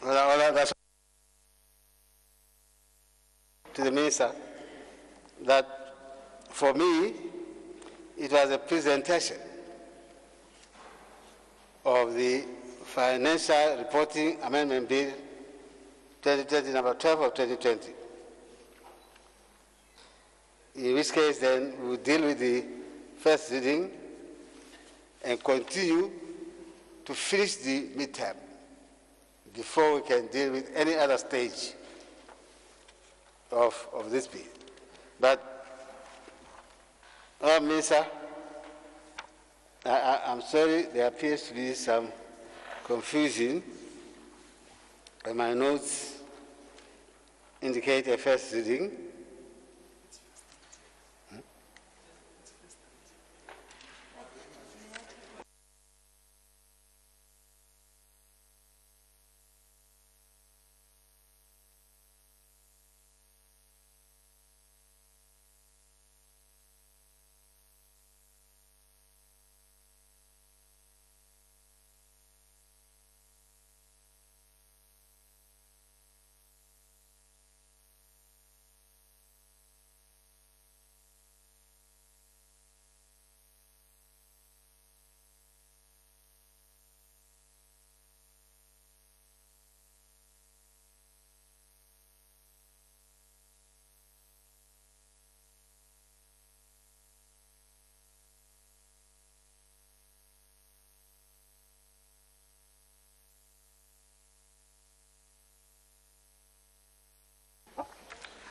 That's to the minister that for me it was a presentation of the Financial Reporting Amendment Bill 2020, number 12 of 2020. In which case then we will deal with the first reading and continue to finish the midterm before we can deal with any other stage of this bill. But, Minister, I'm sorry, there appears to be some confusion, and my notes indicate a first reading.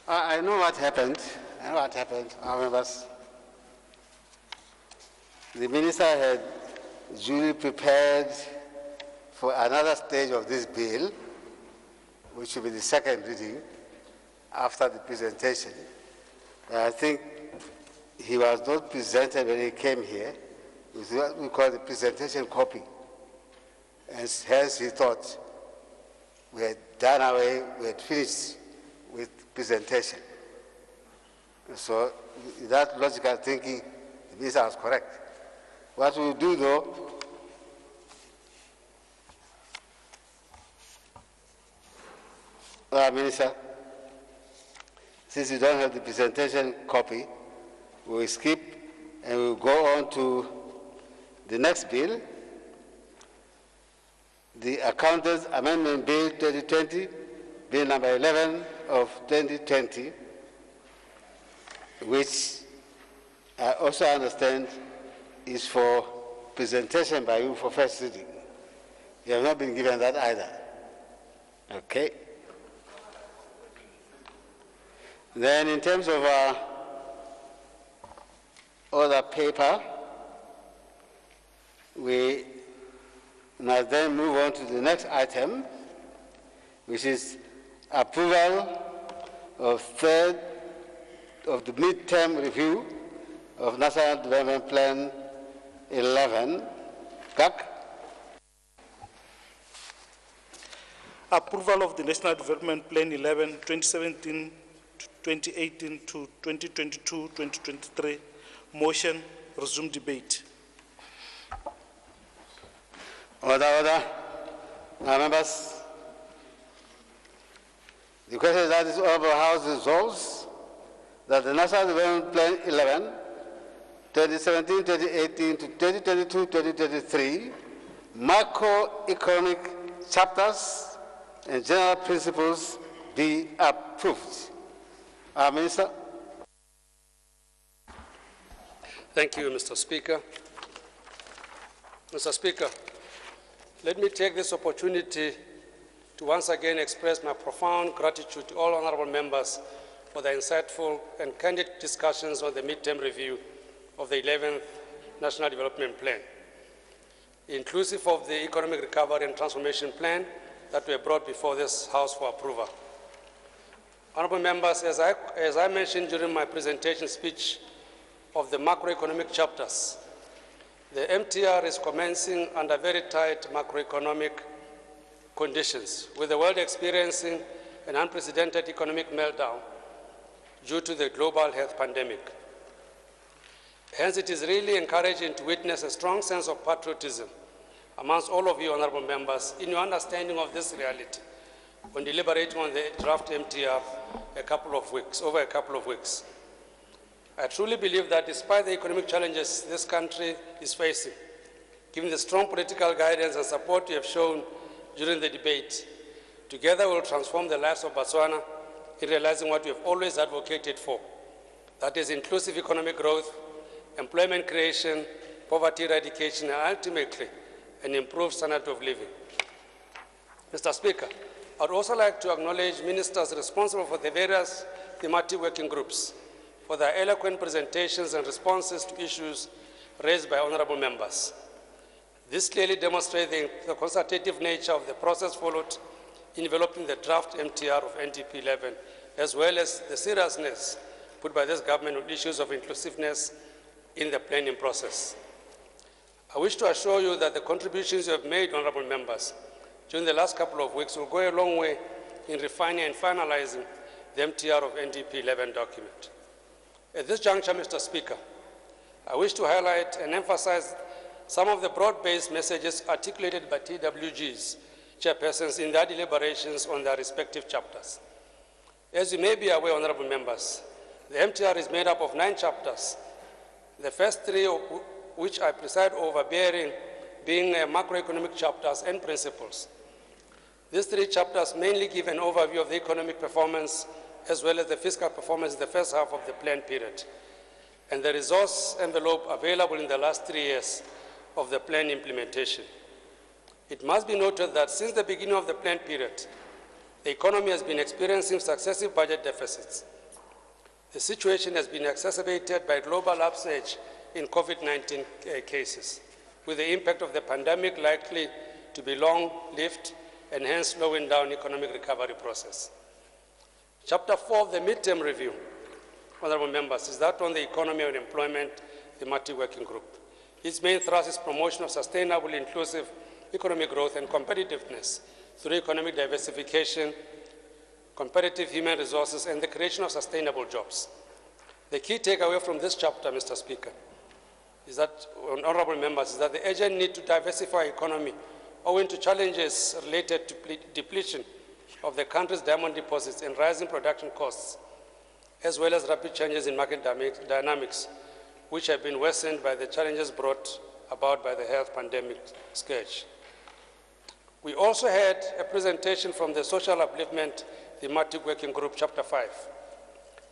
I know what happened. Our members. The minister had duly prepared for another stage of this bill, which will be the second reading after the presentation. I think he was not presented when he came here with what we call the presentation copy. And hence he thought we had done away, we had finished with presentation. So that logical thinking, the minister was correct. What we will do though, Minister, since you don't have the presentation copy, we will skip and we will go on to the next bill, the Accountants Amendment Bill 2020, Bill number 11 of 2020, which I also understand is for presentation by you for first reading. You have not been given that either. Okay. Then in terms of other paper, we must then move on to the next item, which is approval of the midterm review of National Development Plan 11. CAC. Approval of the National Development Plan 11, 2017 to 2018 to 2022-2023. Motion, resume debate. Order. Members. The question is that this Honorable House resolves that the National Development Plan 11, 2017-2018 to 2022-2023, macroeconomic chapters and general principles be approved. Minister. Thank you, Mr. Speaker. Mr. Speaker, let me take this opportunity to once again express my profound gratitude to all honorable members for the insightful and candid discussions on the midterm review of the 11th National Development Plan, inclusive of the Economic Recovery and Transformation Plan that were brought before this House for approval. Honorable members, as I mentioned during my presentation speech of the macroeconomic chapters, the MTR is commencing under very tight macroeconomic conditions, with the world experiencing an unprecedented economic meltdown due to the global health pandemic. Hence, it is really encouraging to witness a strong sense of patriotism amongst all of you honorable members in your understanding of this reality on deliberating on the draft MTR over a couple of weeks. I truly believe that despite the economic challenges this country is facing, given the strong political guidance and support we have shown during the debate, together we will transform the lives of Botswana in realizing what we have always advocated for, that is inclusive economic growth, employment creation, poverty eradication, and ultimately an improved standard of living. Mr. Speaker, I would also like to acknowledge ministers responsible for the various thematic working groups for their eloquent presentations and responses to issues raised by honorable members. This clearly demonstrates the consultative nature of the process followed in developing the draft MTR of NDP 11, as well as the seriousness put by this government on issues of inclusiveness in the planning process. I wish to assure you that the contributions you have made, honorable members, during the last couple of weeks will go a long way in refining and finalizing the MTR of NDP 11 document. At this juncture, Mr. Speaker, I wish to highlight and emphasize some of the broad-based messages articulated by TWG's chairpersons in their deliberations on their respective chapters. As you may be aware, honorable members, the MTR is made up of 9 chapters, the first 3 of which I preside over being macroeconomic chapters and principles. These 3 chapters mainly give an overview of the economic performance as well as the fiscal performance in the first half of the plan period, and the resource envelope available in the last 3 years of the plan implementation. It must be noted that since the beginning of the plan period, the economy has been experiencing successive budget deficits. The situation has been exacerbated by global upsurge in COVID-19 cases, with the impact of the pandemic likely to be long-lived and hence slowing down economic recovery process. Chapter 4 of the midterm review, honorable members, is that on the economy and employment thematic working group. Its main thrust is promotion of sustainable, inclusive economic growth and competitiveness through economic diversification, competitive human resources, and the creation of sustainable jobs. The key takeaway from this chapter, Mr. Speaker, is that, honorable members, is that the urgent need to diversify economy owing to challenges related to depletion of the country's diamond deposits and rising production costs, as well as rapid changes in market dynamics, which have been worsened by the challenges brought about by the health pandemic scourge. We also had a presentation from the Social Upliftment Thematic Working Group, Chapter 5,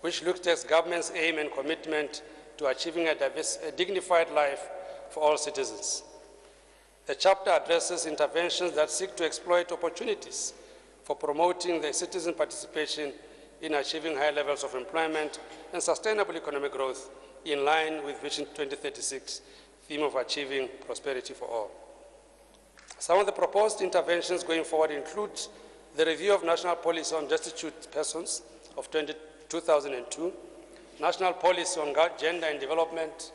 which looked at government's aim and commitment to achieving a dignified life for all citizens. The chapter addresses interventions that seek to exploit opportunities for promoting the citizen participation in achieving high levels of employment and sustainable economic growth in line with Vision 2036 theme of achieving prosperity for all. Some of the proposed interventions going forward include the review of national policy on destitute persons of 2002, national policy on gender and development,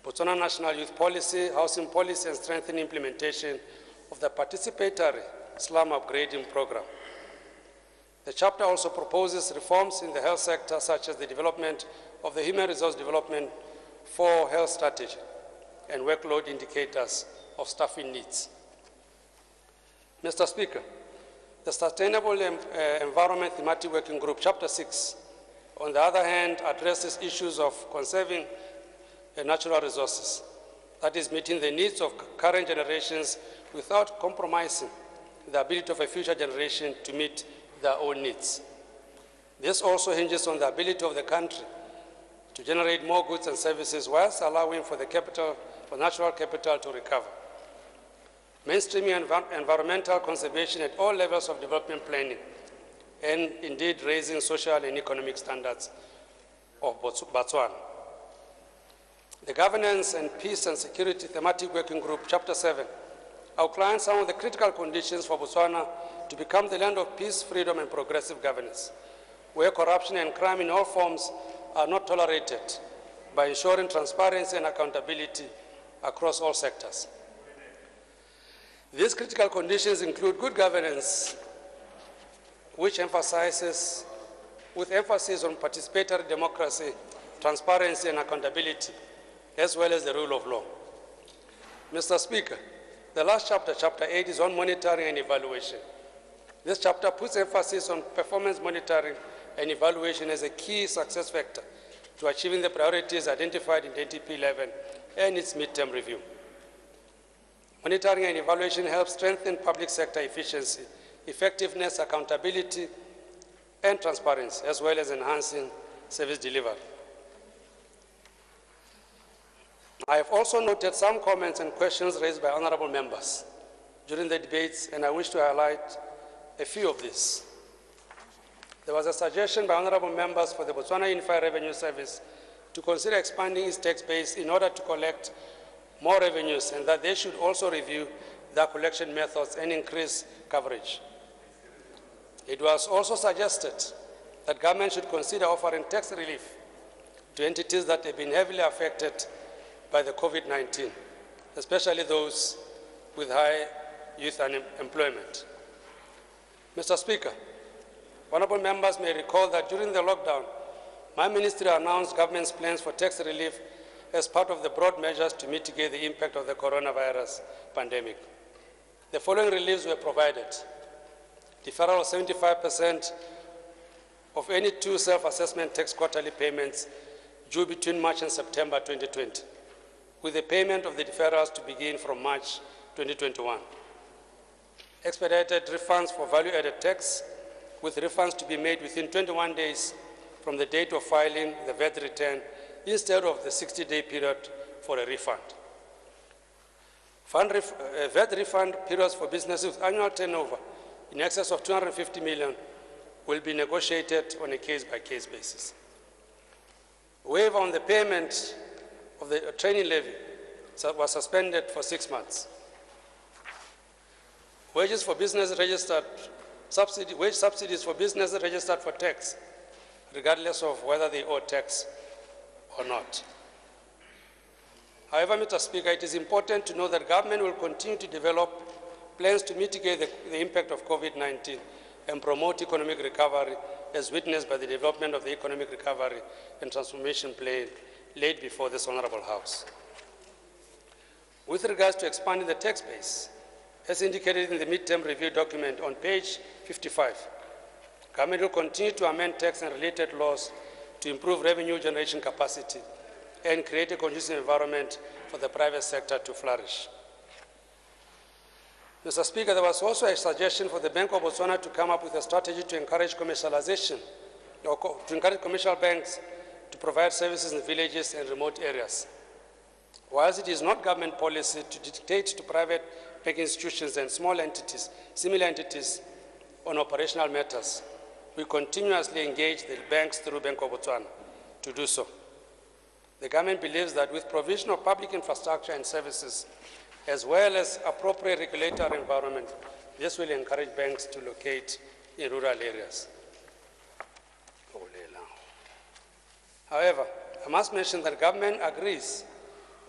Botswana National Youth Policy, housing policy, and strengthening implementation of the participatory slum upgrading program. The chapter also proposes reforms in the health sector, such as the development of the Human Resource Development for Health Strategy and workload indicators of staffing needs. Mr. Speaker, the Sustainable Environment Thematic Working Group, Chapter 6, on the other hand, addresses issues of conserving natural resources, that is, meeting the needs of current generations without compromising the ability of a future generation to meet their own needs. This also hinges on the ability of the country to generate more goods and services whilst allowing for natural capital to recover. Mainstreaming environmental conservation at all levels of development planning, and indeed raising social and economic standards of Botswana. The Governance and Peace and Security Thematic Working Group, Chapter 7, outlines some of the critical conditions for Botswana to become the land of peace, freedom, and progressive governance, where corruption and crime in all forms are not tolerated, by ensuring transparency and accountability across all sectors. These critical conditions include good governance, with emphasis on participatory democracy, transparency, and accountability, as well as the rule of law. Mr. Speaker, the last chapter, Chapter 8, is on monitoring and evaluation. This chapter puts emphasis on performance monitoring and evaluation as a key success factor to achieving the priorities identified in NTP11 and its midterm review. Monitoring and evaluation help strengthen public sector efficiency, effectiveness, accountability, and transparency, as well as enhancing service delivery. I have also noted some comments and questions raised by honorable members during the debates, and I wish to highlight a few of these. There was a suggestion by honorable members for the Botswana Unified Revenue Service to consider expanding its tax base in order to collect more revenues, and that they should also review their collection methods and increase coverage. It was also suggested that government should consider offering tax relief to entities that have been heavily affected by the COVID-19, especially those with high youth unemployment. Mr. Speaker, honorable members may recall that during the lockdown, my ministry announced government's plans for tax relief as part of the broad measures to mitigate the impact of the coronavirus pandemic. The following reliefs were provided: deferral of 75% of any 2 self-assessment tax quarterly payments due between March and September 2020, with the payment of the deferrals to begin from March 2021. Expedited refunds for value-added tax, with refunds to be made within 21 days from the date of filing the VAT return instead of the 60-day period for a refund. VAT refund periods for businesses with annual turnover in excess of 250 million will be negotiated on a case-by-case basis. Waiver on the payment of the training levy was suspended for 6 months. Wages for business registered, wage subsidies for businesses registered for tax, regardless of whether they owe tax or not. However, Mr. Speaker, it is important to know that government will continue to develop plans to mitigate the impact of COVID-19 and promote economic recovery, as witnessed by the development of the Economic Recovery and Transformation Plan laid before this Honorable House. With regards to expanding the tax base, as indicated in the midterm review document on page 55, government will continue to amend tax and related laws to improve revenue generation capacity and create a conducive environment for the private sector to flourish. Mr. Speaker, there was also a suggestion for the Bank of Botswana to come up with a strategy to encourage commercialization, or to encourage commercial banks to provide services in villages and remote areas. Whilst it is not government policy to dictate to private banking institutions and small entities, similar entities, on operational matters, we continuously engage the banks through Bank of Botswana to do so. The government believes that with provision of public infrastructure and services, as well as appropriate regulatory environment, this will encourage banks to locate in rural areas. However, I must mention that government agrees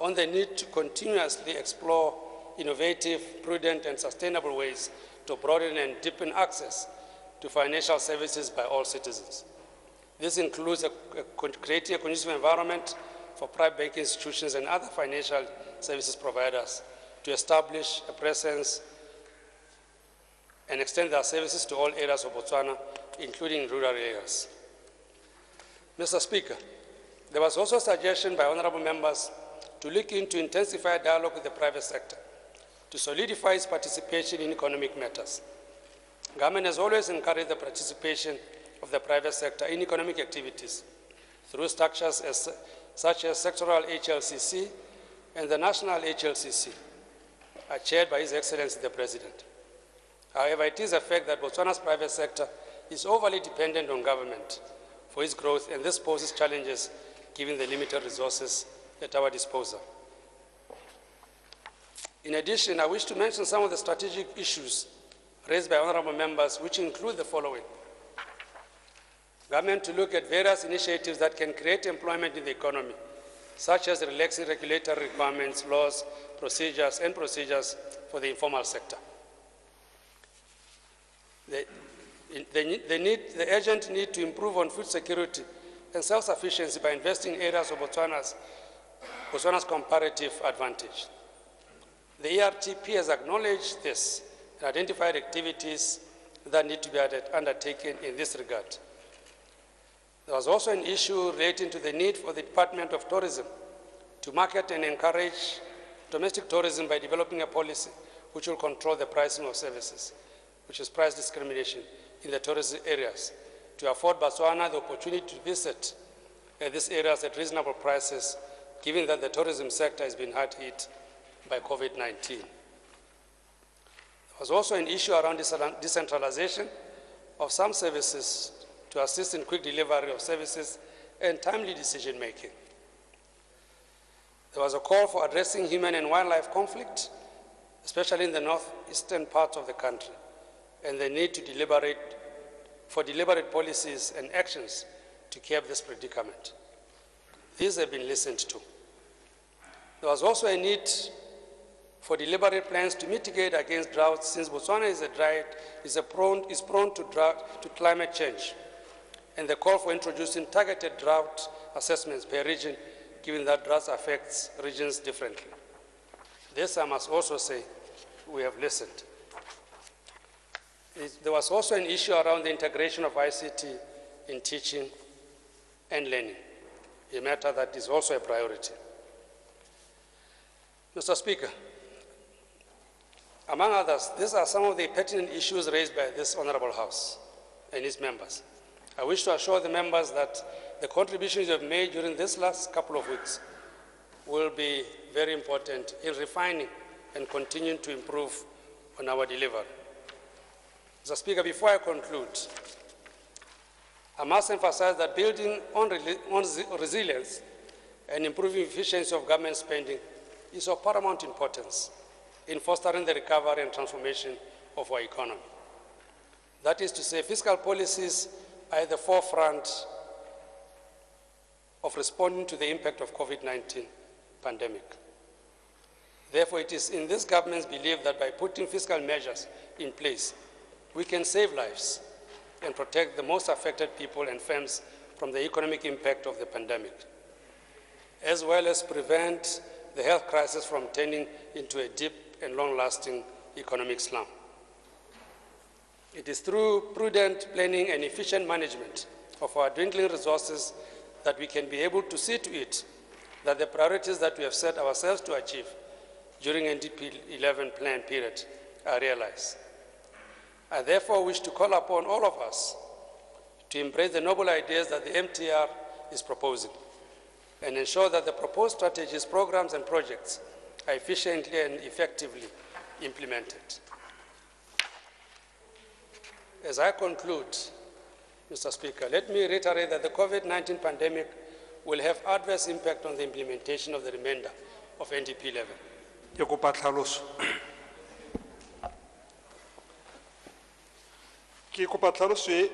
on the need to continuously explore innovative, prudent, and sustainable ways to broaden and deepen access to financial services by all citizens. This includes creating a conducive environment for private banking institutions and other financial services providers to establish a presence and extend their services to all areas of Botswana, including rural areas. Mr. Speaker, there was also a suggestion by honorable members to look into intensified dialogue with the private sector to solidify its participation in economic matters. Government has always encouraged the participation of the private sector in economic activities through structures such as sectoral HLCC and the national HLCC, chaired by His Excellency the President. However, it is a fact that Botswana's private sector is overly dependent on government for its growth, and this poses challenges given the limited resources at our disposal. In addition, I wish to mention some of the strategic issues raised by honorable members, which include the following. Government to look at various initiatives that can create employment in the economy, such as relaxing regulatory requirements, laws, procedures for the informal sector. The urgent need to improve on food security and self-sufficiency by investing in areas of Botswana's comparative advantage. The ERTP has acknowledged this and identified activities that need to be undertaken in this regard. There was also an issue relating to the need for the Department of Tourism to market and encourage domestic tourism by developing a policy which will control the pricing of services, which is price discrimination in the tourism areas, to afford Botswana the opportunity to visit these areas at reasonable prices, given that the tourism sector has been hard hit by COVID-19. There was also an issue around decentralization of some services to assist in quick delivery of services and timely decision-making. There was a call for addressing human and wildlife conflict, especially in the northeastern parts of the country, and the need to deliberate policies and actions to curb this predicament. These have been listened to. There was also a need for deliberate plans to mitigate against droughts, since Botswana is prone to climate change, and the call for introducing targeted drought assessments per region, given that drought affects regions differently. This, I must also say, we have listened. There was also an issue around the integration of ICT in teaching and learning, a matter that is also a priority. Mr. Speaker, among others, these are some of the pertinent issues raised by this Honorable House and its members. I wish to assure the members that the contributions you have made during this last couple of weeks will be very important in refining and continuing to improve on our delivery. Mr. Speaker, before I conclude, I must emphasize that building on resilience and improving efficiency of government spending is of paramount importance in fostering the recovery and transformation of our economy. That is to say, fiscal policies are at the forefront of responding to the impact of COVID-19 pandemic. Therefore, it is in this government's belief that by putting fiscal measures in place, we can save lives and protect the most affected people and firms from the economic impact of the pandemic, as well as prevent the health crisis from turning into a deep and long-lasting economic slump. It is through prudent planning and efficient management of our dwindling resources that we can be able to see to it that the priorities that we have set ourselves to achieve during NDP 11 plan period are realized. I therefore wish to call upon all of us to embrace the noble ideas that the MTR is proposing and ensure that the proposed strategies, programs, and projects are efficiently and effectively implemented. As I conclude, Mr. Speaker, let me reiterate that the COVID-19 pandemic will have adverse impact on the implementation of the remainder of NDP 11. Ke kopa tlhaloso. Ke kopa tlhaloso e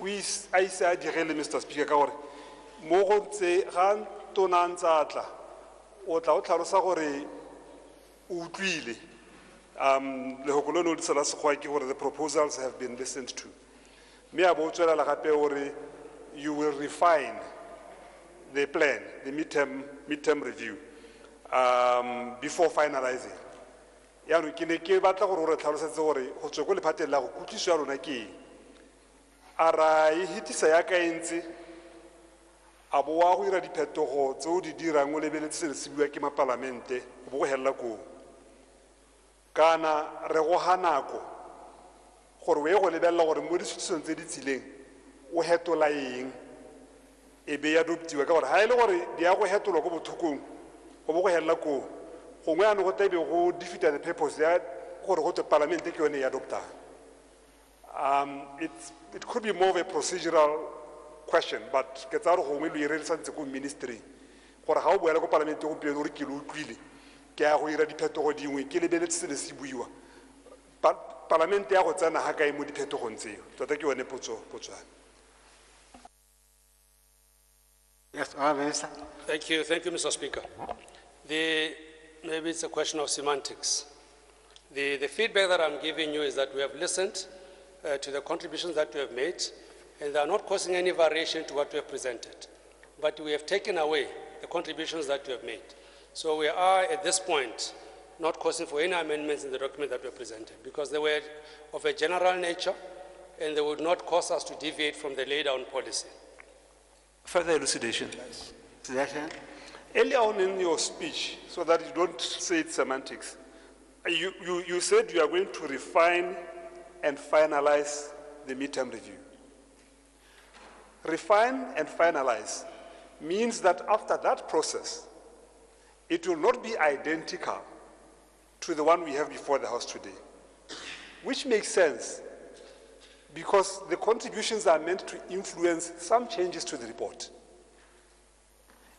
o a ise a direle, Mr. Speaker, ka gore mo go ntse ga tona ntsa tla o tla o tlhalosa gore o utlwile lehoko le no ditsela sekgwa ke gore the proposals have been listened to. Me a bo tswelela gape gore you will refine the plan, the midterm review, before finalizing. Yaanong ke ne ke batla gore o re tlhalosetse gore go tswe go lephateng la go kutliso ya rona ke a ra e hitisa ya ka entse a bo wa go ira diphetogo tse o di dirang o lebeletse se se bua ke mapalamente go bo go helela ko kana re go hanako gore we go lebella gore mo disutso tse di tsileng o hetola eng e be ya adoptiwa ka gore ha ile gore di ya go hetolwa go bothukong go bo go helela ko gongwe ano go tebe go defeat the purpose ya gore go tse parliament ke yone ya adopta. It could be more of a procedural question, but ke tsa re gongwe le ire santse go ministry gore ha o boela go parliament go pele o re ke lo utlwile ke a go ira diphetogo dingwe ke lebeletse se le se buiwa parliament ya go tsena ha kae mo diphetogong tseo tota ke yone potswana. Yes, Minister. Thank you, Mr. Speaker. Maybe it's a question of semantics. The feedback that I'm giving you is that we have listened to the contributions that we have made, and they are not causing any variation to what we have presented. But we have taken away the contributions that we have made. So we are at this point not causing for any amendments in the document that were presented, because they were of a general nature and they would not cause us to deviate from the laid down policy. Further elucidation. Suggestion? Earlier on in your speech, so that you don't say it's semantics, you said you are going to refine and finalize the midterm review. Refine and finalize means that after that process, it will not be identical to the one we have before the House today, which makes sense because the contributions are meant to influence some changes to the report.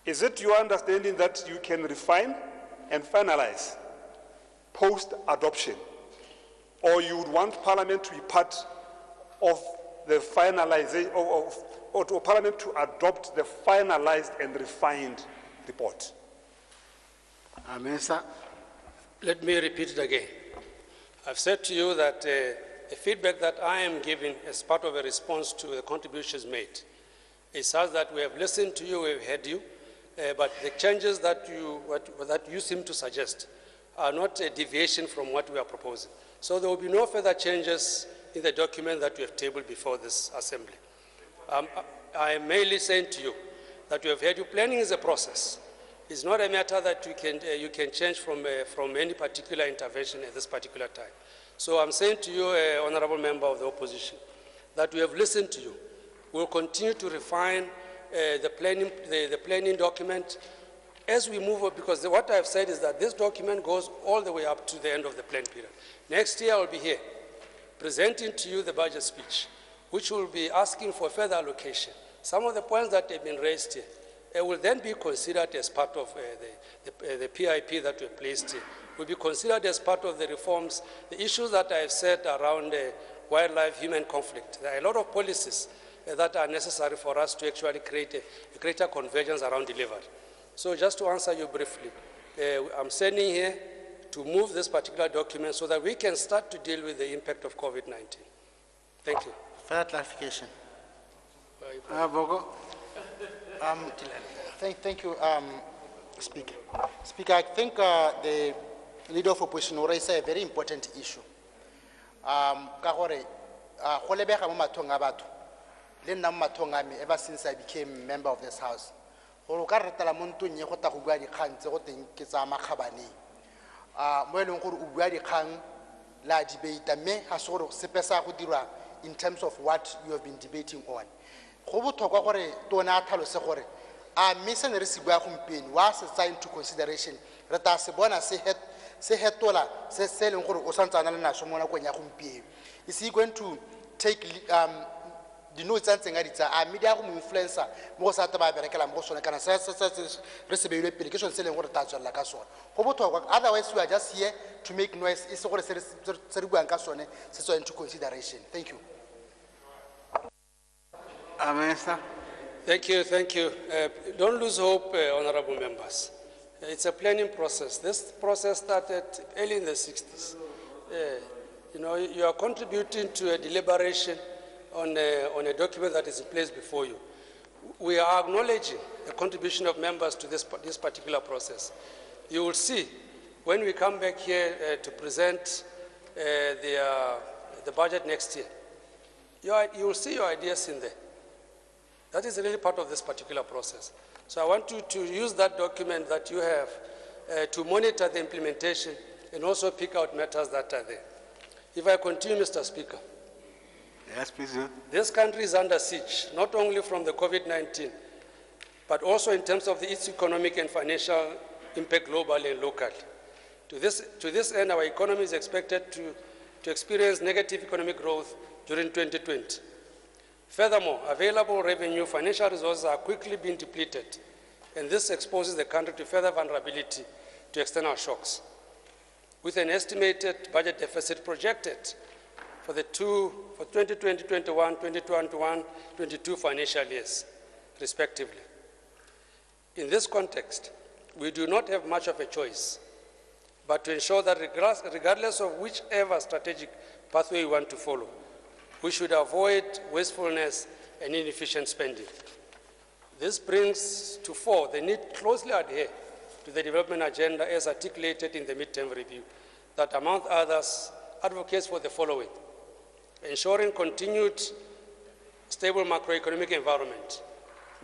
Is it your understanding that you can refine and finalize post-adoption, or you would want Parliament to be part of the finalization, or to Parliament to adopt the finalized and refined report? Minister? Let me repeat it again. I've said to you that the feedback that I am giving as part of a response to the contributions made is such that we have listened to you, we have heard you, but the changes that you seem to suggest are not a deviation from what we are proposing. So there will be no further changes in the document that we have tabled before this assembly. I am merely saying to you that we have heard you. Planning is a process. It's not a matter that you can change from any particular intervention at this particular time. So I'm saying to you, Honorable Member of the Opposition, that we have listened to you. We'll continue to refine the planning document as we move on, because what I've said is that this document goes all the way up to the end of the plan period. Next year I'll be here presenting to you the budget speech, which will be asking for further allocation. Some of the points that have been raised here will then be considered as part of the PIP that we placed here. Will be considered as part of the reforms. The issues that I have said around wildlife-human conflict. There are a lot of policies that are necessary for us to actually create a greater convergence around delivery. So just to answer you briefly, I'm standing here to move this particular document so that we can start to deal with the impact of COVID-19. Thank you. Further clarification. Bogo? Thank you, Speaker. Speaker, I think the Leader of Opposition raised a very important issue. Ever since I became a member of this House, in terms of what you have been debating on. Mission was assigned to consideration. Is he going to take the notes and saying it's a media influencer? Most of the otherwise, we are just here to make noise. It's into consideration. Thank you. Minister? Thank you. Don't lose hope, honorable members. It's a planning process. This process started early in the 60s. You are contributing to a deliberation on a document that is in place before you. We are acknowledging the contribution of members to this particular process. You will see when we come back here to present the budget next year, you will see your ideas in there. That is really part of this particular process. So I want you to use that document that you have to monitor the implementation and also pick out matters that are there. If I continue, Mr. Speaker. Yes, please do. This country is under siege, not only from the COVID-19, but also in terms of its economic and financial impact globally and locally. To this end, our economy is expected to experience negative economic growth during 2020. Furthermore, available revenue, financial resources are quickly being depleted, and this exposes the country to further vulnerability to external shocks. With an estimated budget deficit projected for 2020-21, 2021-22 financial years, respectively. In this context, we do not have much of a choice, but to ensure that regardless of whichever strategic pathway we want to follow, we should avoid wastefulness and inefficient spending. This brings to fore the need to closely adhere to the development agenda as articulated in the midterm review that, among others, advocates for the following: ensuring continued stable macroeconomic environment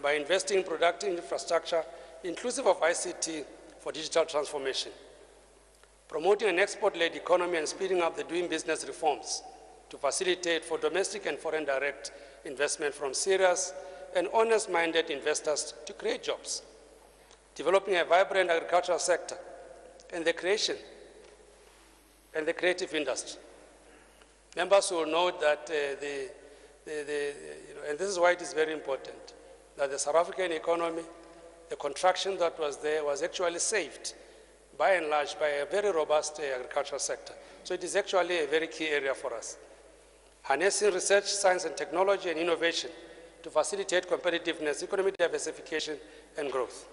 by investing in productive infrastructure inclusive of ICT for digital transformation, promoting an export-led economy and speeding up the doing business reforms to facilitate for domestic and foreign direct investment from serious and honest-minded investors to create jobs, developing a vibrant agricultural sector and the creation and the creative industry. Members will note that and this is why it is very important, that the South African economy, the contraction that was there was actually saved by and large by a very robust agricultural sector. So it is actually a very key area for us. Harnessing research, science and technology and innovation to facilitate competitiveness, economic diversification and growth.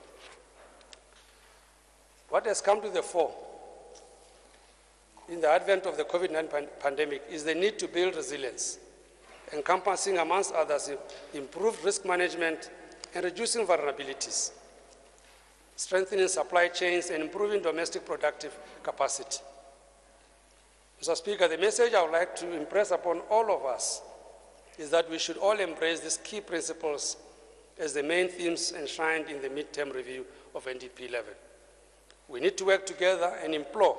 What has come to the fore in the advent of the COVID-19 pandemic is the need to build resilience, encompassing, amongst others, improved risk management and reducing vulnerabilities, strengthening supply chains and improving domestic productive capacity. Mr. Speaker, the message I would like to impress upon all of us is that we should all embrace these key principles as the main themes enshrined in the midterm review of NDP 11. We need to work together and implore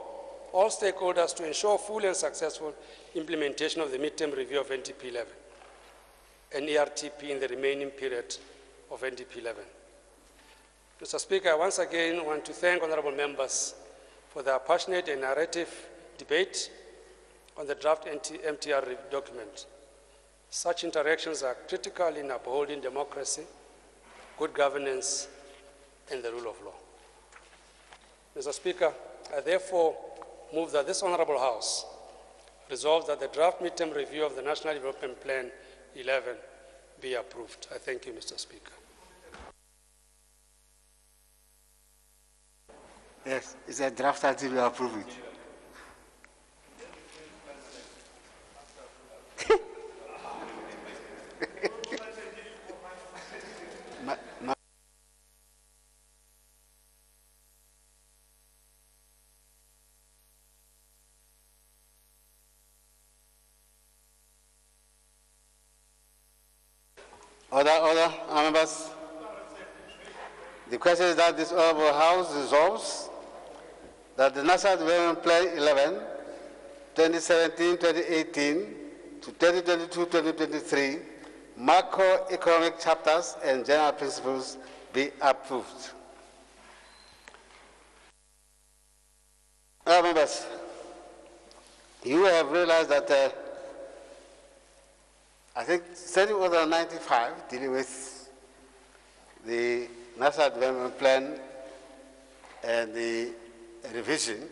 all stakeholders to ensure full and successful implementation of the midterm review of NDP 11 and ERTP in the remaining period of NDP 11. Mr. Speaker, I once again want to thank honorable members for their passionate and narrative debate on the draft MTR document. Such interactions are critical in upholding democracy, good governance, and the rule of law. Mr. Speaker, I therefore move that this Honorable House resolve that the draft midterm review of the National Development Plan 11 be approved. I thank you, Mr. Speaker. Yes, it's a draft until we approve it. Order, members. The question is that this Honorable House resolves that the National Development Plan 11, 2017-2018 to 2022-2023 macroeconomic chapters and general principles be approved. Members, you have realized that I think Standing Order 95, dealing with the National Development Plan and the revision,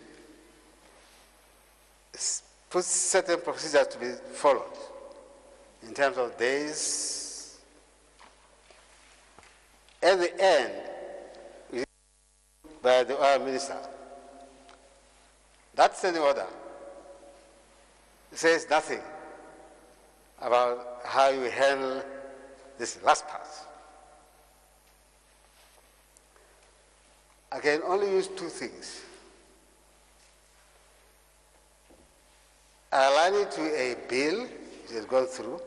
puts certain procedures to be followed in terms of days. At the end, by the Oil Minister, that standing order says nothing about how you handle this last part. I can only use two things. Align it to a bill which has gone through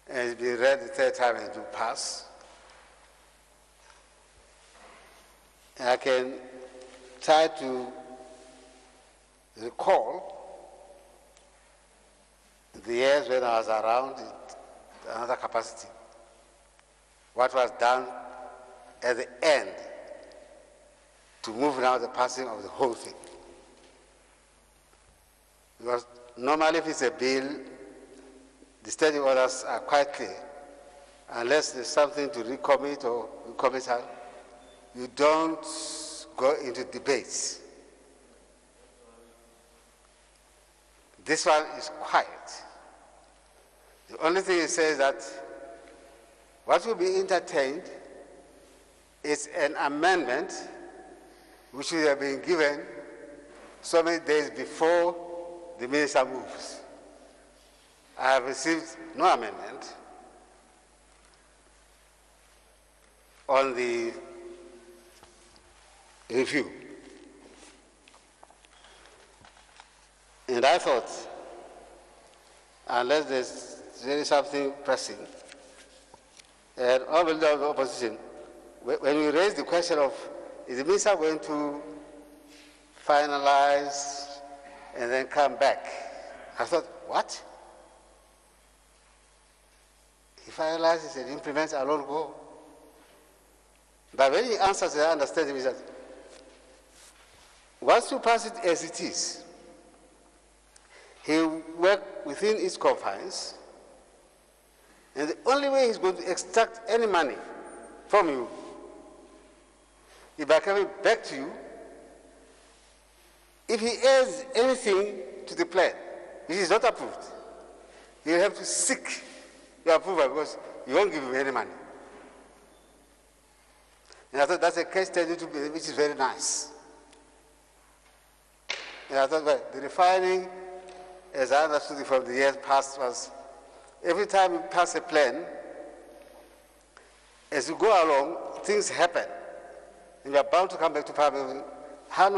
and has been read the third time and to pass. And I can try to recall the years when I was around in another capacity, what was done at the end to move now the passing of the whole thing. Because normally if it's a bill, the standing orders are quite clear. Unless there's something to recommit or recommit, you don't go into debates. This one is quiet. The only thing it says that what will be entertained is an amendment which should have been given so many days before the minister moves. I have received no amendment on the review. And I thought, unless there's really something pressing, and all the leaders of the opposition, when we raised the question of, is the minister going to finalize and then come back? I thought, what? He finalizes and implements, I'll not go. But when he answers, I understand him, he says, once you pass it as it is, he will work within its confines, and the only way he's going to extract any money from you is by coming back to you. If he adds anything to the plan which is not approved, he will have to seek your approval because you won't give him any money. And I thought that's a case study which is very nice. And I thought, well, the refining, as I understood it from the years past, was every time you pass a plan, as you go along, things happen. And you are bound to come back to Parliament. And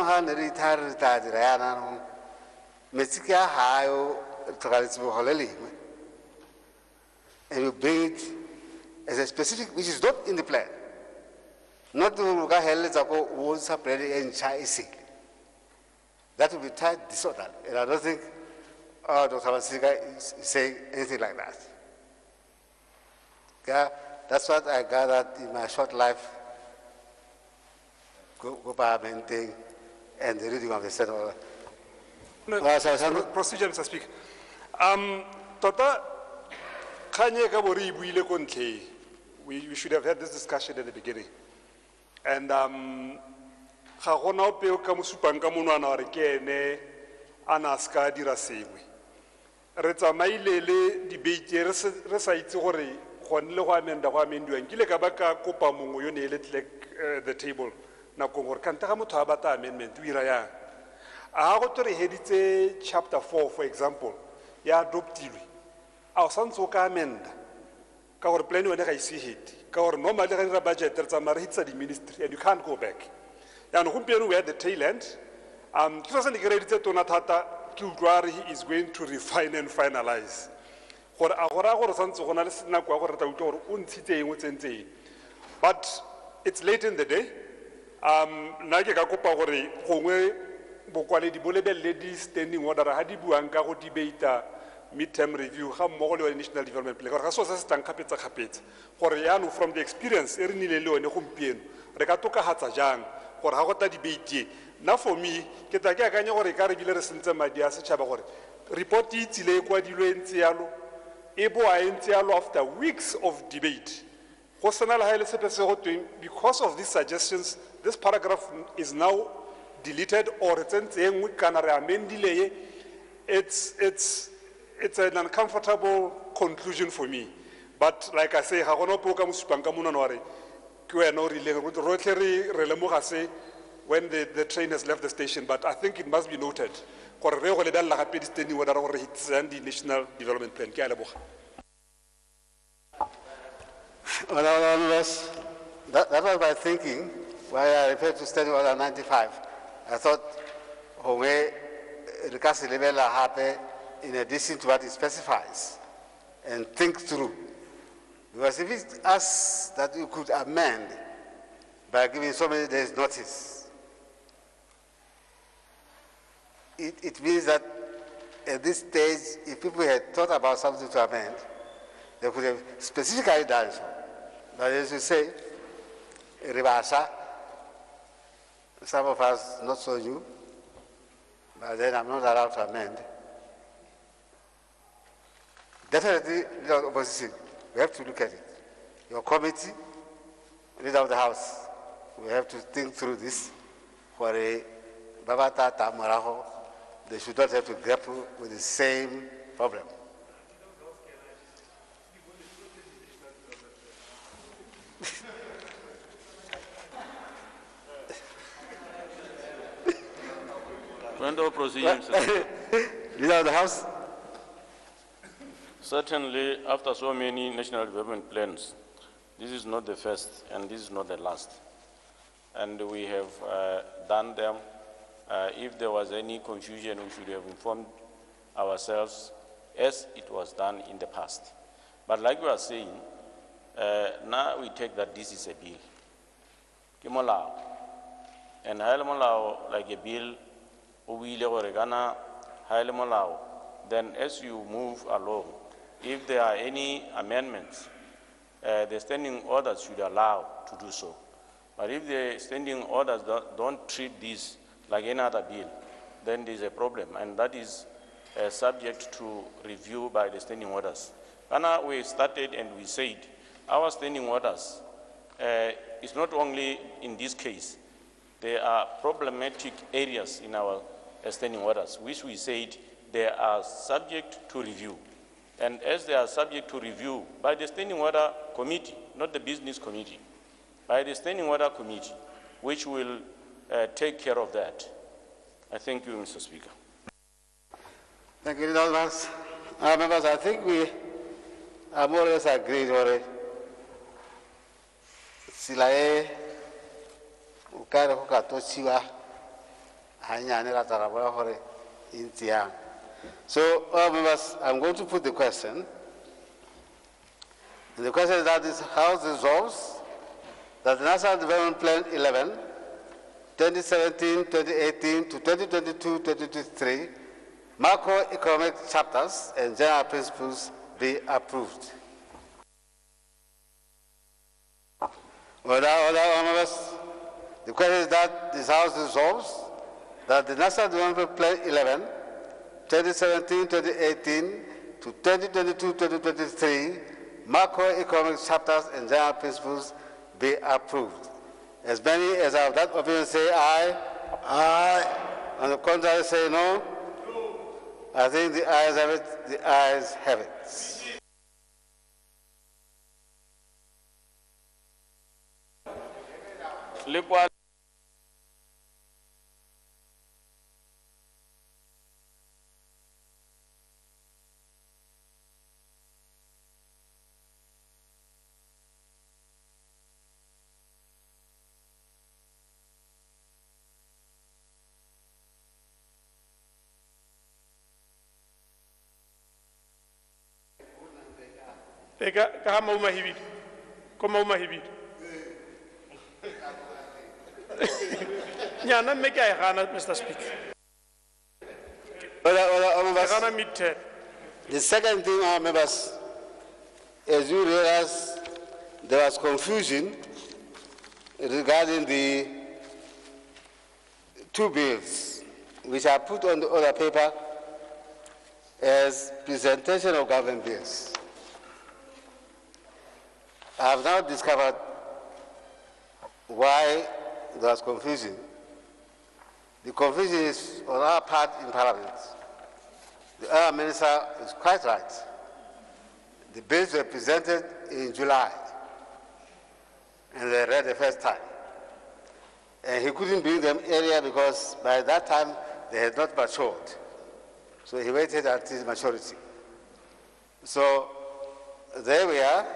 you bring it as a specific, which is not in the plan. Not to look at that would be tied disorder. And I don't think Dr. Masika is saying anything like that. Yeah, that's what I gathered in my short life, go-parliamenting, and the reading of the Senate. Procedure, Mr. Speaker. Tota, Kanye ka bori ibuile ko ntlheng. We should have had this discussion at the beginning. And ga gona ope o ka mo supang ka monwana wa re ke ene a na ska dira sengwe. Re tsamaile le debate re sa itse gore go nne go amenda go amendiwang ke le ka ba ka kopa mongwe yo ne le the table nako gore kanta ga motho a bata amendment o ira yang a go tore heditse chapter 4 for example ya adoptilwe a o santse o ka amenda ka gore plan yone ga ise hit ka gore normally ga dira budget re tsamaya re hitsa di ministry and you can't go back ya no gompieno we at the tail end ke sa se ne ke reditse tona thata ke utlwa he is going to refine and finalize gore a gore santse go na le nako ya gore ta utlwa gore o ntshitse eng o tsentseng but it's late in the day nna ke ka kopa gore gongwe bokwaledi bo lebelele di standing order ha di buang ka go debate midterm review ga mmogo le national development plan gore ga so se se tang kgapetsa gore yaano from the experience e re nile le one gompieno re ka tokagatsa jang gore ga go ta debate na for me ke ta ke akanya gore ka re bile re sentse madi a setšhaba gore report e tsile e kwadilwe ntse yalo e boa e ntse yalo after weeks of debate go sena le ha ile sepe se go tweng because of these suggestions this paragraph is now deleted or it's engwe kana re amendile it's an uncomfortable conclusion for me but like I say ga gona po ka mosupang ka monana wa re ke wena o rileng rotlhe re lemoga se when the train has left the station, but I think it must be noted. Well, national development plan. That was my thinking when I referred to Standing Order 95. I thought, in addition to what it specifies, and think through. Because if it's us that you could amend by giving so many days notice, it means that at this stage, if people had thought about something to amend, they could have specifically done so. But as you say, Ribasa, some of us not so new, but then I'm not allowed to amend. Definitely, leader of the opposition, we have to look at it. Your committee, leader of the House, we have to think through this for a Babata Tamaraho. They should not have to grapple with the same problem. Point of procedure, Mr. Leader of the House. Certainly, after so many national development plans, this is not the first and this is not the last. and we have done them. If there was any confusion, we should have informed ourselves as it was done in the past. But like we are saying, now we take that this is a bill. Ke molao. And ha e le molao, like a bill, o buile gore kana ha e le molao, then as you move along, if there are any amendments, the standing orders should allow to do so. But if the standing orders don't treat this like any other bill, then there's a problem, and that is subject to review by the standing orders. Ghana, we started and we said our standing orders is not only in this case. There are problematic areas in our standing orders, which we said they are subject to review. And as they are subject to review by the standing order committee, not the business committee, by the standing order committee, which will take care of that. I thank you, Mr. Speaker. Thank you, members. Members, I think we are more or less agreed already. Silae, ukare kukatoshiwa, hanyane la tarabola hore intiang. So, members, I'm going to put the question. And the question is that this House resolves that the National Development Plan 11, 2017-2018 to 2022-2023, macroeconomic chapters and general principles be approved. Members, the question is that this House resolves that the National Development Plan 11, 2017-2018 to 2022-2023, macroeconomic chapters and general principles be approved. As many as have that opinion say aye. Aye. On the contrary, say no. No. I think the ayes have it. The ayes have it. Mr. Speaker. The second thing, members, as you realize, there was confusion regarding the two bills which are put on the other paper as presentation of government bills. I have now discovered why there was confusion. The confusion is on our part in Parliament. The other minister is quite right. The bills were presented in July, and they read the first time. And he couldn't bring them earlier because by that time they had not matured. So he waited until maturity. So there we are.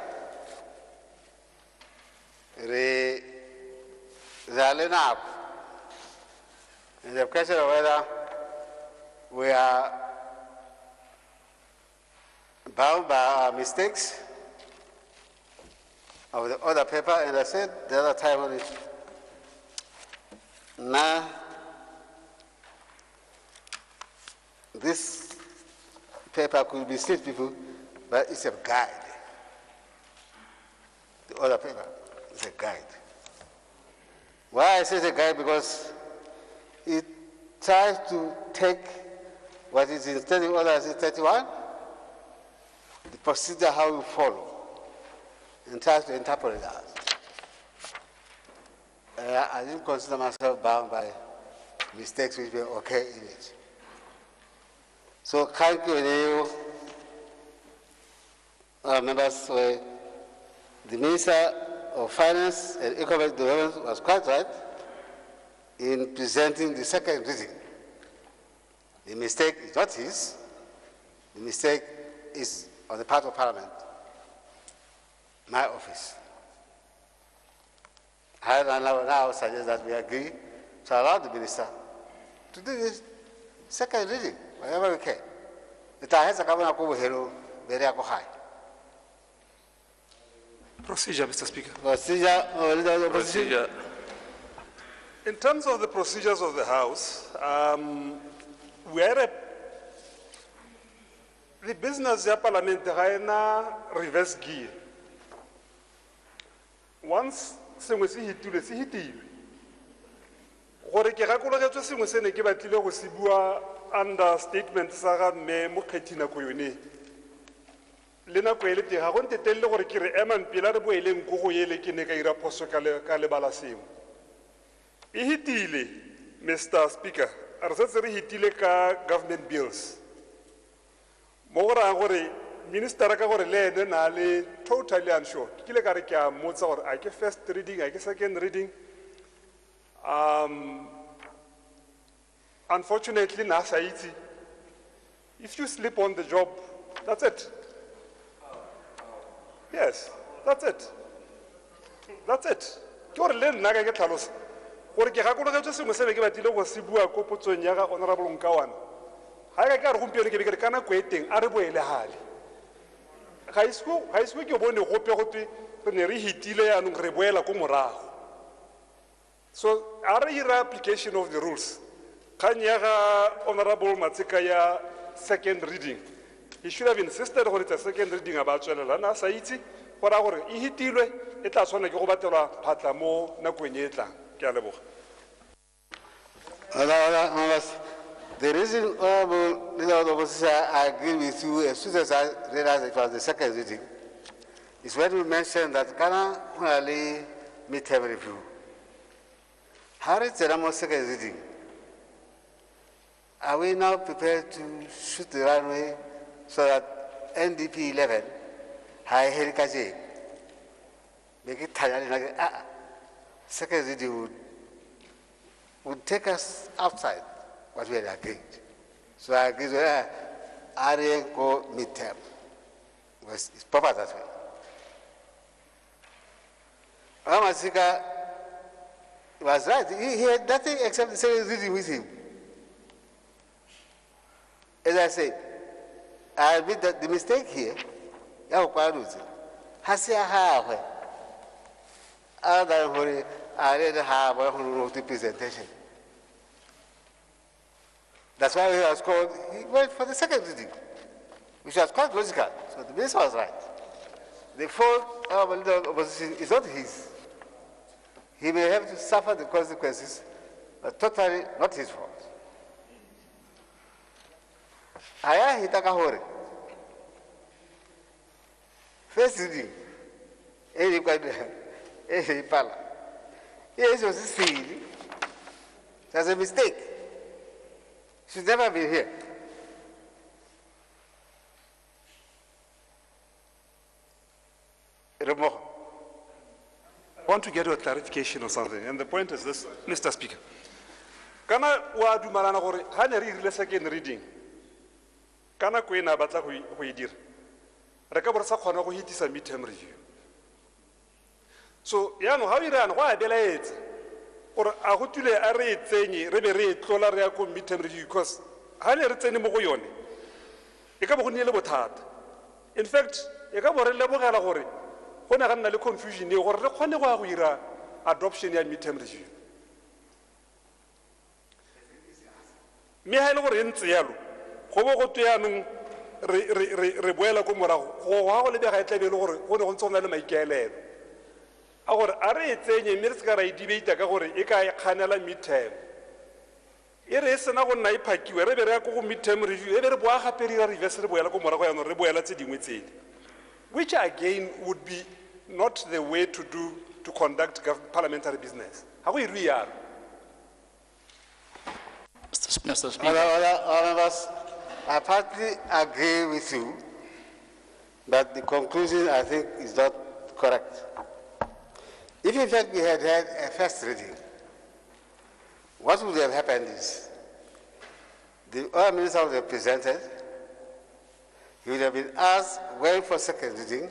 And the question of whether we are bound by our mistakes of the other paper, and I said the other time on it, now this paper could be seen, people, but it's a guide. The other paper is a guide. Why I say it's a guide? Because it tries to take what is in standing order as 31, the procedure how we follow, and tries to interpret that. I didn't consider myself bound by mistakes which were okay in it. So thank you, members. The Minister of Finance and Economic Development was quite right in presenting the second reading. The mistake is not his. The mistake is on the part of Parliament, my office. I now suggest that we agree to allow the minister to do this second reading, whenever we can. Procedure, Mr. Speaker. Procedure. In terms of the procedures of the House, we are the business of Parliament reverse gear. Once sengwe se hitile se hitile gore ke gakologetswe sengwe se ne ke batlile go se bua under statement sa ga mme mo kgethina ko yone le nako ele te ga go ntetelele gore ke re eman pila re boeleng ko go yele ke ne ka ira phoso ka lebala sengwe e hitile Mr. Speaker re setse re hitile ka government bills mo go raya gore minister ka gore le ene na le totally unsure ke le ka re ke a mmotsa gore a ke first reading a ke second reading unfortunately na sa itse if you sleep on the job that's it yes that's it ke gore le nna ka ke tlhalosa gore ke gakologetswe sengwe se be ke batlile go se bua ko potsong ya ga honorable Nkawana ga ka re gompieno ke be ke re ka nako e teng a re boele gale ga isko ke bone gope gotwe re ne re hitile yaanong re boela ko morago so a re ira application of the rules kgang ya ga honorable Matseka ya second reading he should have insisted gore tsa second reading a ba tswelela na sa itse gore e hitilwe e tla tshwana ke go batelwa phatla mo nakong e tlang ke a leboga. The reason, Honorable Leader of the Opposition, I agree with you as soon as I realized it was the second reading, is when you mentioned that Ghana only midterm review. How is the second reading? Are we now prepared to shoot the runway so that NDP 11, High Herikaje, make it second reading would take us outside what we had agreed. So I agreed with go midterm. It's proper that way. Masika was right. He had nothing except the second reading with him. As I said, I admit that the mistake here, I didn't have a presentation. That's why he was called, he went for the second reading, which was quite logical. So the minister was right. The fault of the opposition is not his. He may have to suffer the consequences, but totally not his fault. Aya hitakahore. First reading, yes, it was a sin. That's a mistake. She's never been here. I want to get a clarification or something, and the point is this, Mr. Speaker. Kana wa dumalana gore ha ne re ile second reading. Kana ko ena batla go e dira. Re ka borsa khona go hitisa midterm review. So yaanong ga o irana go a belaetse gore a go tule a re tsenye re be re tlola re ya ko midterm review because ga ne re tsene mo go yone e ka bo go nnile bothata. In fact e ka bo re lebogela gore go ne ga nna le confusion e gore re kgone go ira adoption ya midterm review. Me ha ile gore e ntse yalo go bo go tyanong re boela ko morago go ga go le bega e tlebe le gore go ne go ntse go na le maikaelelo a gore a re tsenye mme re se ka ra e debate ka gore e ka e kganela midterm e re sena go nna e phakiwe re be re ya ko go midterm review e be re boa gape re reverse re boela ko morago ya re boela tse dingwe tsedi, which again would be not the way to conduct parliamentary business. How we real? Mr. Speaker. All of us, I partly agree with you, but the conclusion I think is not correct. If in fact we had had a first reading, what would have happened is the oil minister would have presented, he would have been asked when for second reading,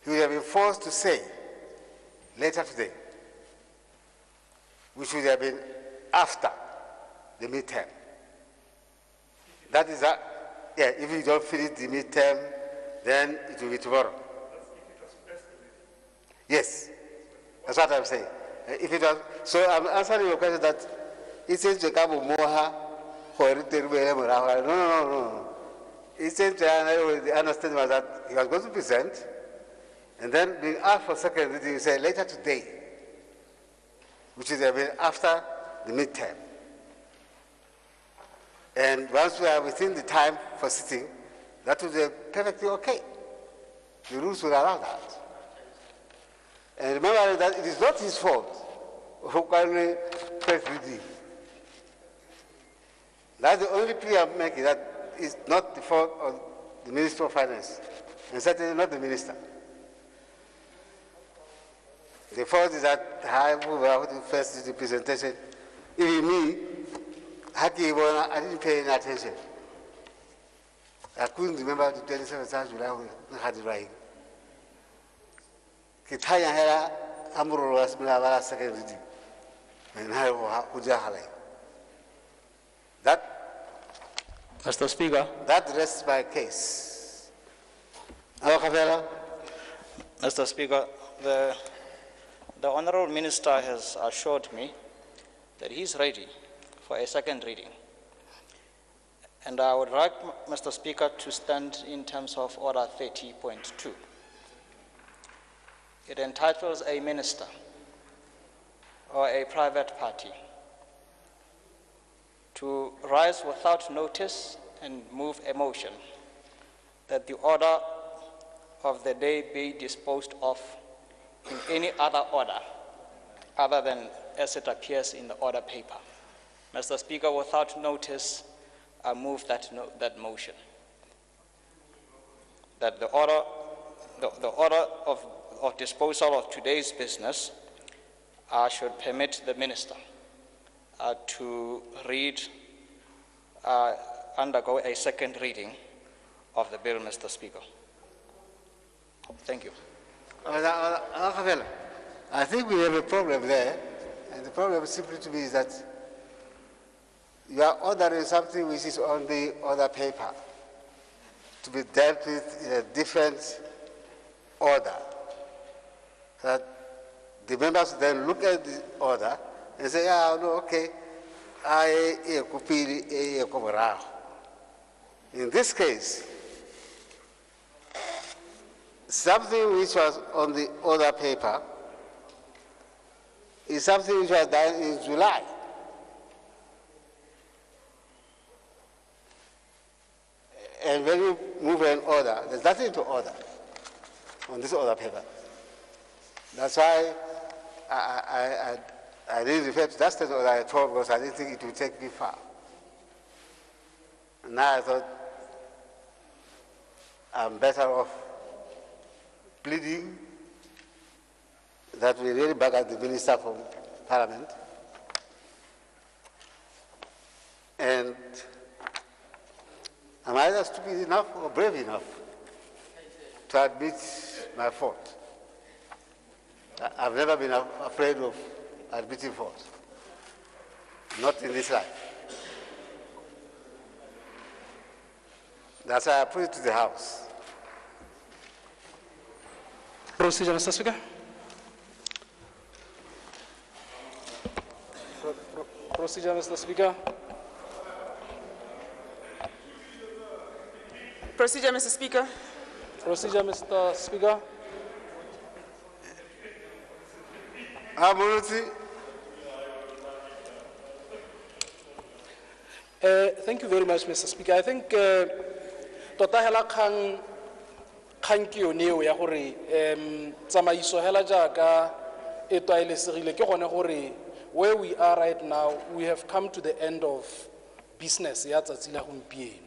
he would have been forced to say later today, which should have been after the midterm. That is if you don't finish the midterm, then it will be tomorrow. Yes, that's what I'm saying. If it was, so I'm answering your question that it says to come moha no. It says the understanding was that he was going to present, and then being asked for second reading, he said later today, which is after the midterm. And once we are within the time for sitting, that would be perfectly okay. The rules will allow that. And remember that it is not his fault who can first reading. That's the only plea I'm making, that is not the fault of the Minister of Finance, and certainly not the Minister. The fault is that I first did the presentation. Even me, I didn't pay any attention. I couldn't remember the 27th of July when I had it right. Kitaya hera amuru wasmila second reading. And I ujahalai. That, Mr. Speaker. That rests my case. Mr. Speaker, the Honourable Minister has assured me that he is ready for a second reading. And I would like, Mr. Speaker, to stand in terms of Order 30.2. It entitles a minister or a private party to rise without notice and move a motion that the order of the day be disposed of in any other order other than as it appears in the order paper. Mr. Speaker, without notice, I move that motion. That the order of disposal of today's business should permit the minister to undergo a second reading of the bill, Mr. Speaker. Thank you. I think we have a problem there, and the problem simply to me is that you are ordering something which is on the order paper to be dealt with in a different order. That the members then look at the order and say, okay, in this case, something which was on the order paper is something which was done in July. And when you move an order, there's nothing to order on this order paper. That's why I didn't refer to that statement I told because I didn't think it would take me far. And now I thought I'm better off pleading that we really back at the minister from Parliament. And am I either stupid enough or brave enough to admit my fault? I've never been afraid of admitting fault. Not in this life. That's why I put it to the House. Procedure, Mr. Speaker. Procedure, Mr. Speaker. Procedure, Mr. Speaker. Procedure, Mr. Speaker. Thank you very much, Mr. Speaker. I think tota hela kgang ke yone eo ya gore tsamaiso hela jaaka e tlwaelesegile ke gone gore where we are right now, we have come to the end of business ya tsatsi la gompieno.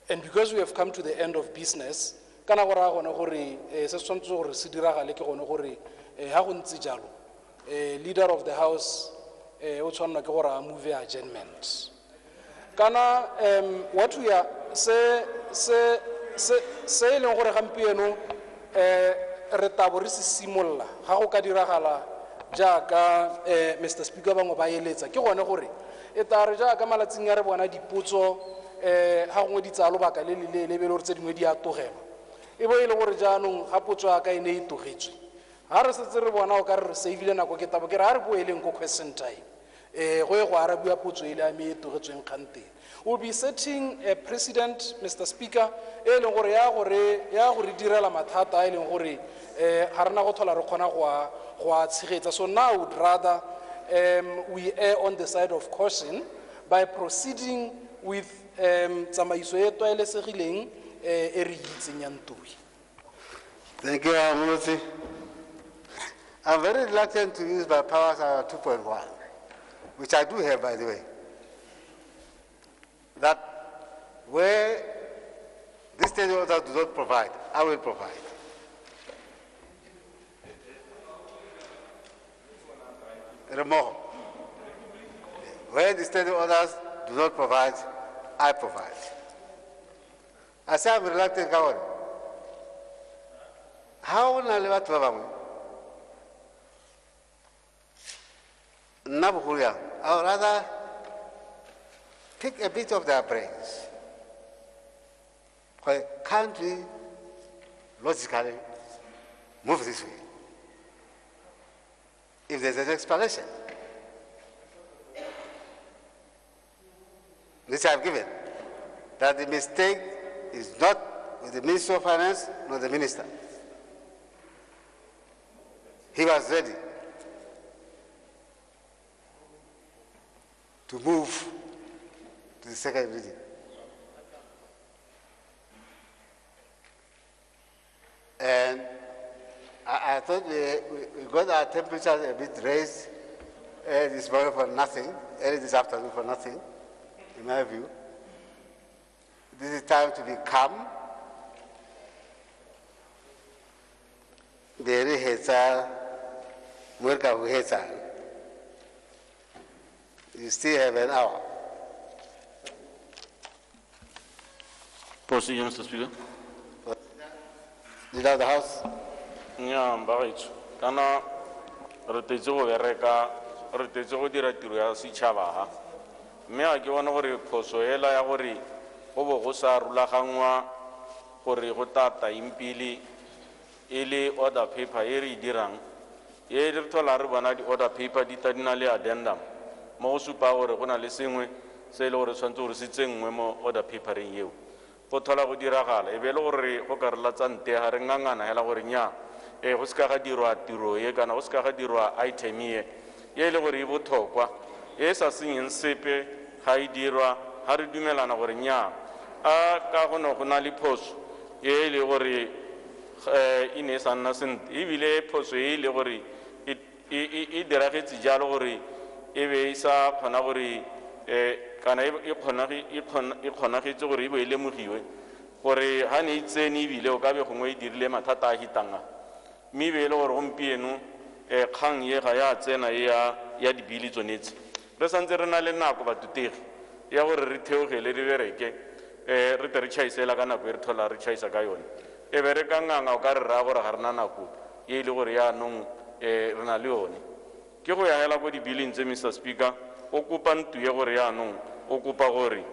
And because we have come to the end of business, kana go ra gone gore se tshwantse gore se diragale ke gone gore ha go ntse jalo leader of the house o tshwanela ke gore a move adjournment. Kana what we are se leng gore gampieno re tabo re se simolola ga go ka diragala jaaka Mr. Speaker bangwe ba eletsa ke gone gore e tla re jaaka malatsing ya re bona dipotso ga gongwe di tsaya lobaka le le be le gore tse dingwe di a togelwa e bo e le gore jaanong ga potso ya ka e ne e togetswe ga re setse re bona o ka re savile nako ke tabo ke re ga re boeleng ko question time go e go arabiwa potso e le a me e togetsweng kganteng. We'll be setting a precedent, Mr. Speaker, ya gore direla mathata e leng gore ga rena go thola re kgona go a tshegetsa. So now I would rather we err on the side of caution by proceeding with tsamaiso e tlwaelesegileng e re itseng ya ntoi. Thank you, Amunusi. I'm very reluctant to use my powers under 2.1, which I do have, by the way. That where this state order does not provide, I will provide. Remove. Where the state orders do not provide, I provide. I say I'm reluctant, Kawan. How will I live to them? Nabukuria, I would rather pick a bit of their brains. Why can't we logically move this way? If there's an explanation, which I've given, that the mistake is not with the Minister of Finance nor the Minister. He was ready to move to the second reading. And I thought we got our temperature a bit raised this morning for nothing, early this afternoon for nothing, in my view. This is time to be calm. Very hetsa, murka hu hetsa. You still have an hour. Proceed, Mr. Speaker. Leader of the House. Nya mbagitso kana re tetse go bereka re tetse go dira tiro ya setšhaba ha mme a ke bona gore phoso hela ya gore go bo go sa rulagangwa gore go tata impili e le order paper e re dirang e re thola re bona di order paper di tadina le addendum mo go supa gore go na le sengwe se le gore tshwantse gore se tsengwe mo order papereng eo go thola go diragala e be le gore go ka re latsa nte ga re ngangana hela gore nya go se ka ga dirwa tiro ye kana go se ka ga dirwa item ye le gore e botlhokwa e sa senyeng sepe ga e dirwa ga re dumelana gore nya a ka go no go na le phoso e le gore e ne sa nna sentle ebile phoso e le gore e diragetse jalo gore e be e sa kgona gore kana e kgonagetse gore e bo e lemogiwe gore ga ne e tsene ebile o ka be gongwe e dirile mathata a hitanga mme e be e le gore gompieno kgang ye ga ya tsena ya dibili tsonetse re santse re na le nako batutegi ya gore re theogele re bereke re te re tšhaisela ka nako e re thola re tšhaisa ka yone e be re ka nganga o ka re raya gore ga re na nako ye e le gore yaanong re na le yone ke go ya hela ko dibileng tse Mr. Speaker o kopa ntu ye gore yaanong o kopa gore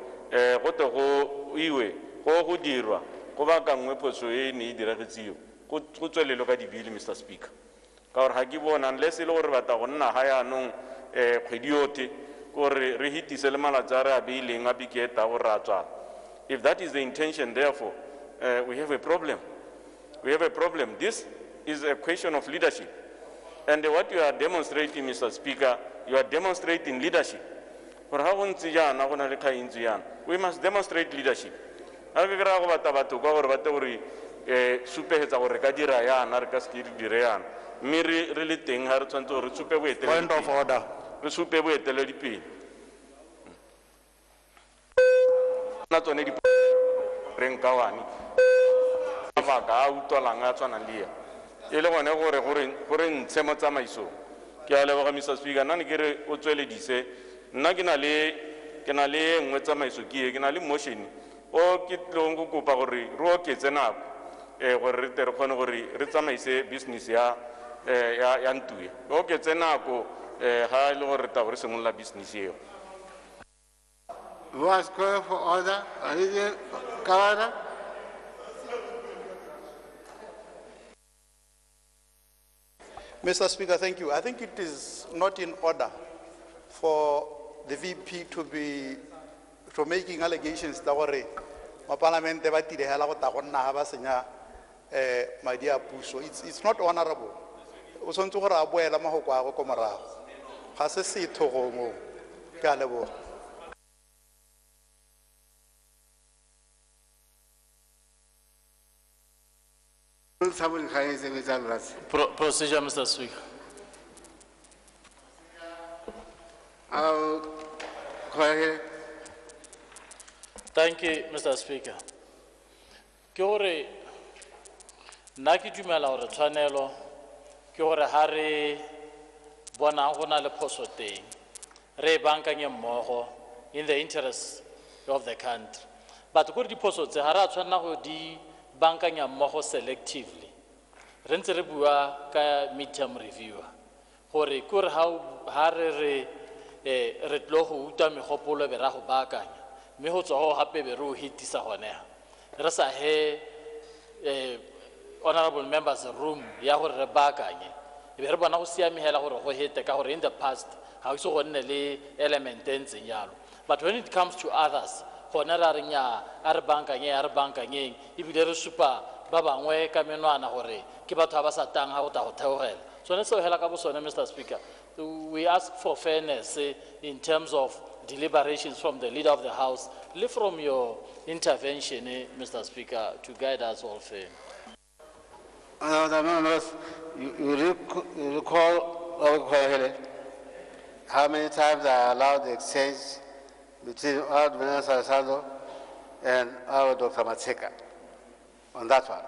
go te go iwe go dirwa go bakangwe phoso e ne e diragetseo go tswelelo ka dibili Mr. Speaker ka gore ga ke bona unless e le gore bata go nna ga yaanong kgwedi yote gore re hitise le malatsi a re a beileng a biketa go re a tswala. If that is the intention, therefore we have a problem. This is a question of leadership, and what you are demonstrating, Mr. Speaker, you are demonstrating leadership. For how we must demonstrate leadership. Point of order. Ele gone gore ntshe mo tsamaiso ke a leboga Mr. Speaker nna ke re o tsweledise nna ke na le nngwe tsamaiso ke na le motion o ke tlong go kopa gore re oketse nako gore re tle re kgone gore re tsamaise business ya ntue o oketse nako ga e le gore re tla bo re simolola business eo. Who has called for order? Olivier Kavada? Mr. Speaker, thank you. I think it is not in order for the VP to be making allegations that were parliament it's not honorable. Procedure, Mr. Speaker. Thank you, Mr. Speaker. Ke gore nna ke dumela gore tshwanelo ke gore ha re bona go na le phoso teng re bankanye mmogo in the interest of the country, but go re diphoso tse ha ra tshwana go di bankanya mmogo selectively. Re ntse re bua ka midterm review gore kore ha re tlo go uta megopolo be ra go baakanya mme go tswa go gape be re o hitisa gone re sa he honorable members room ya gore re baakanye e be re bona go siamegela gore go hete ka gore in the past ga go se go nne le element e ntseng jalo, but when it comes to others gone ra re nya a re bankanyeng ebile re supa ba bangwe ka menwana gore ke batho ba ba sa tang ga go ta go theogela sone seo hela ka bosone. Mr. Speaker, we ask for fairness in terms of deliberations from the leader of the House, live from your intervention, Mr. Speaker, to guide us all fair. You recall how many times I allowed the exchange between our Minister Salazar and our Dr. Matseka on that one.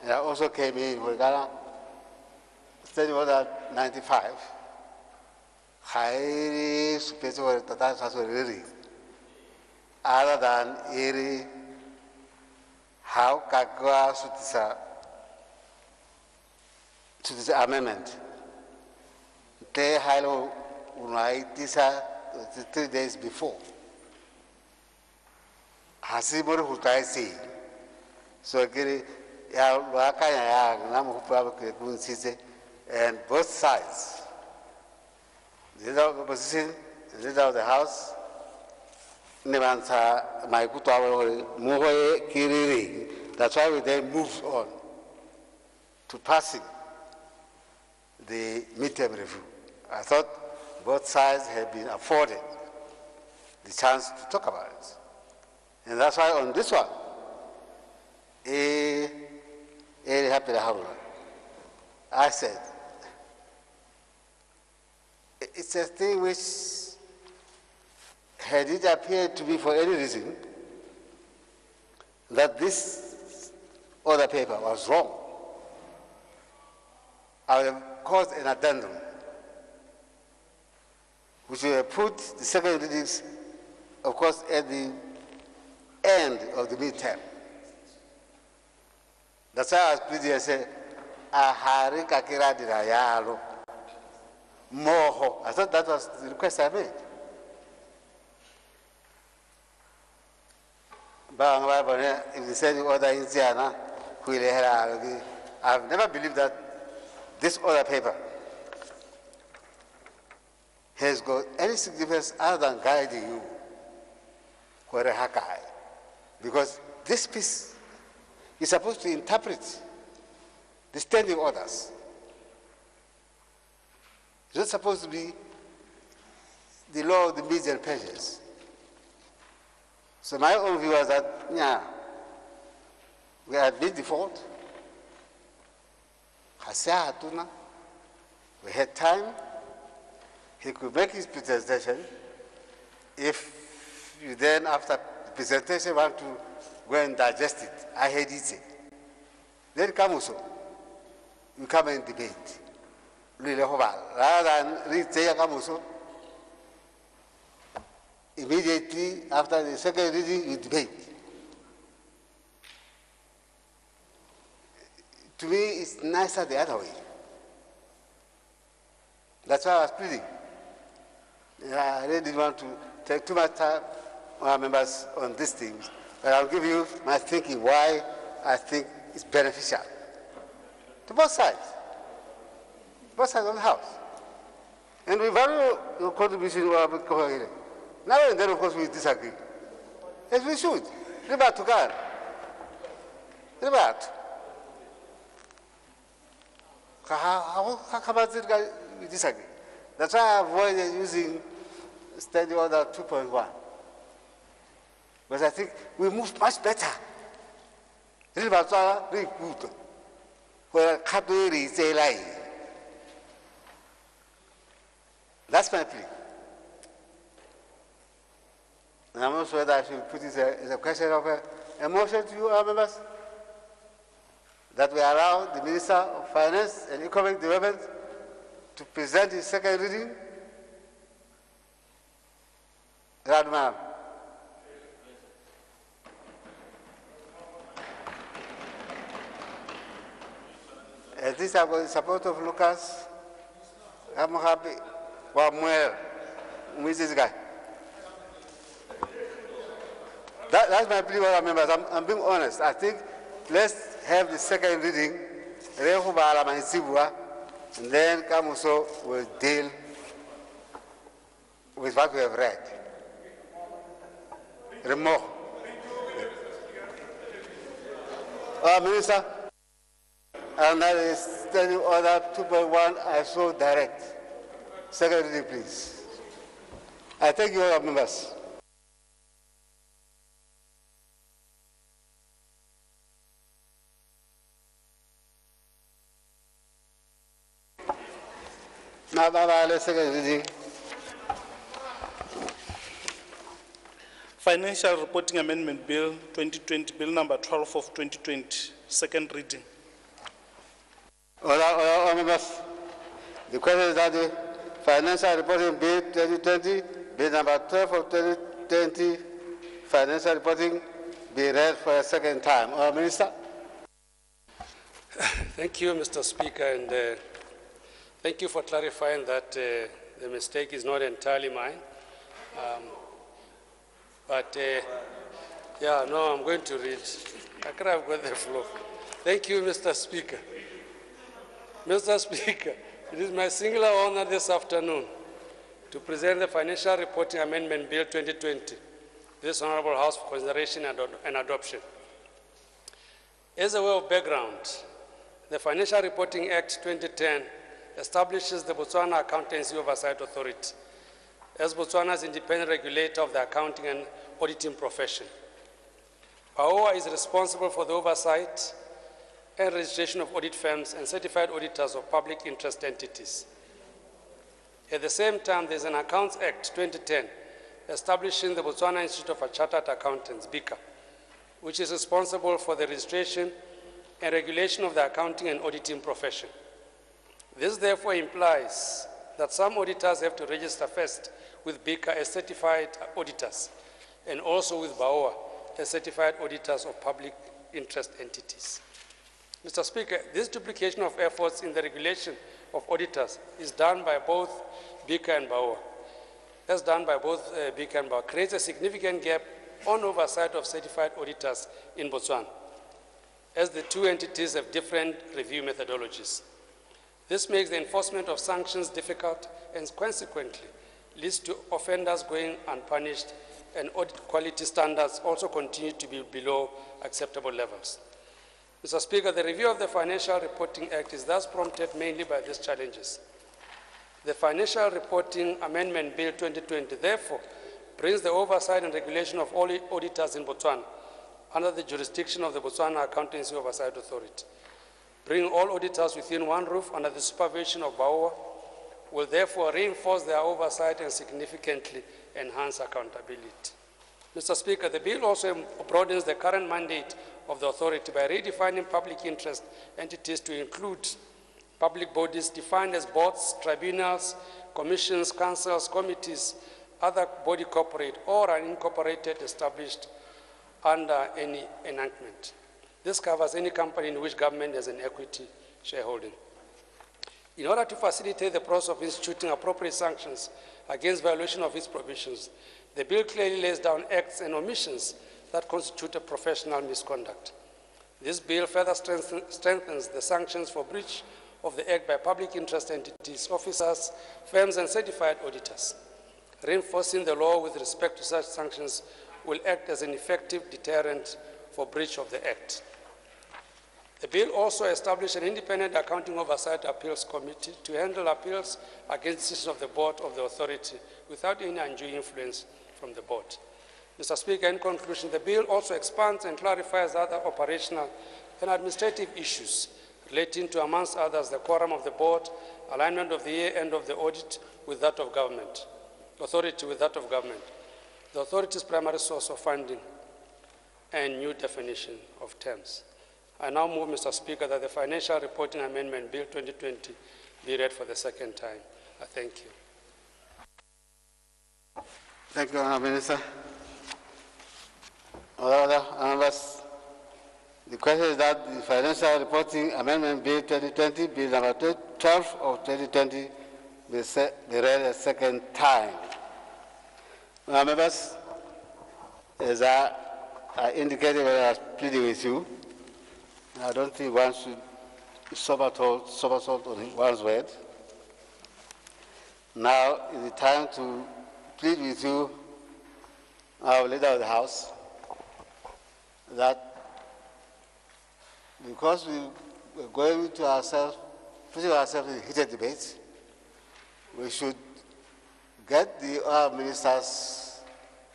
And I also came in with Ghana, Standing Order 95. Highly superior to that, other than Eri, how Kagwa to this amendment. They highly unite this 3 days before. Hasibur Hutai say. So, and both sides, the leader of the opposition, the leader of the House, that's why we then moved on to passing the midterm review. I thought both sides had been afforded the chance to talk about it. And that's why on this one, I said, it's a thing which, had it appeared to be for any reason that this other paper was wrong, I would have caused an addendum, which would have put the second readings, of course, at the end of the midterm. That's why I was pleading and said, Ahari kakira dirayalo. Moho. I thought that was the request I made. If they said the order in Ziana, I've never believed that this other paper has got any significance other than guiding you for a hakai. Because this piece is supposed to interpret the standing orders. It's not supposed to be the law of the median pages. So my own view was that, yeah, we had been default. We had time. He could make his presentation. If you then, after the presentation, want to go and digest it, I had it. Then come also. You come and debate. Rather than read Kamuso, immediately after the second reading, you debate. To me, it's nicer the other way. That's why I was pleading. I really didn't want to take too much time on our members on these things, but I'll give you my thinking why I think it's beneficial to both sides of the House. And we value your contribution. Now and then, of course, we disagree. As we should. Ribat to God. Ribat. How about it? We disagree. That's why I avoided using Standing Order 2.1. Because I think we move much better. Ribat to very good. Where Kaduri is a lie. That's my plea. And I'm not sure whether I should put it as a question of a motion to you, our members, that we allow the Minister of Finance and Economic Development to present his second reading. Radman. At least I've got the support of Lucas. I'm happy. Where is this guy? That's my plea, our members. I'm being honest. I think let's have the second reading, and then Kamuso will deal with what we have read. Remove. Minister, and that is Standing Order 2.1, I so direct. Second reading, please. I thank you, all members. Now, second reading. Financial Reporting Amendment Bill 2020, Bill number 12 of 2020, second reading. All members, the question is that the Financial Reporting Bill 2020, Bill number 12 of 2020, Financial Reporting, be read for a second time. Minister. Thank you, Mr. Speaker, and thank you for clarifying that the mistake is not entirely mine. Yeah, no, I'm going to read. I could have got the floor. Thank you, Mr. Speaker. Mr. Speaker, it is my singular honor this afternoon to present the Financial Reporting Amendment Bill 2020, this Honorable House for consideration and adoption. As a way of background, the Financial Reporting Act 2010 establishes the Botswana Accountancy Oversight Authority as Botswana's independent regulator of the accounting and auditing profession. BAOA is responsible for the oversight and registration of audit firms and certified auditors of public interest entities. At the same time, there is an Accounts Act 2010 establishing the Botswana Institute of Chartered Accountants, BICA, which is responsible for the registration and regulation of the accounting and auditing profession. This therefore implies that some auditors have to register first with BICA as certified auditors and also with BAOA as certified auditors of public interest entities. Mr. Speaker, this duplication of efforts in the regulation of auditors is done by both BICA and BAOA. As done by both BICA and BAOA, creates a significant gap on oversight of certified auditors in Botswana, as the two entities have different review methodologies. This makes the enforcement of sanctions difficult and consequently leads to offenders going unpunished, and audit quality standards also continue to be below acceptable levels. Mr. Speaker, the review of the Financial Reporting Act is thus prompted mainly by these challenges. The Financial Reporting Amendment Bill 2020 therefore brings the oversight and regulation of all auditors in Botswana under the jurisdiction of the Botswana Accountancy Oversight Authority. Bringing all auditors within one roof under the supervision of BAOA will therefore reinforce their oversight and significantly enhance accountability. Mr. Speaker, the bill also broadens the current mandate of the authority by redefining public interest entities to include public bodies defined as boards, tribunals, commissions, councils, committees, other body corporate or unincorporated established under any enactment. This covers any company in which government has an equity shareholding. In order to facilitate the process of instituting appropriate sanctions against violation of its provisions, the bill clearly lays down acts and omissions that constitute a professional misconduct. This bill further strengthens the sanctions for breach of the Act by public interest entities, officers, firms, and certified auditors. Reinforcing the law with respect to such sanctions will act as an effective deterrent for breach of the Act. The bill also established an independent accounting oversight appeals committee to handle appeals against decisions of the board of the authority without any undue influence from the board. Mr. Speaker, in conclusion, the bill also expands and clarifies other operational and administrative issues relating to, amongst others, the quorum of the board, alignment of the year-end of the audit with that of government, authority with that of government, the authority's primary source of funding, and new definition of terms. I now move, Mr. Speaker, that the Financial Reporting Amendment Bill 2020 be read for the second time. I thank you. Thank you, Honourable Minister. Other members, the question is that the Financial Reporting Amendment Bill 2020, Bill number 12 of 2020, be read a second time. Members, as I indicated when I was pleading with you, I don't think one should somersault on one's word. Now is the time to plead with you, our leader of the House, that because we're going to ourselves, putting ourselves in heated debates, we should get the minister's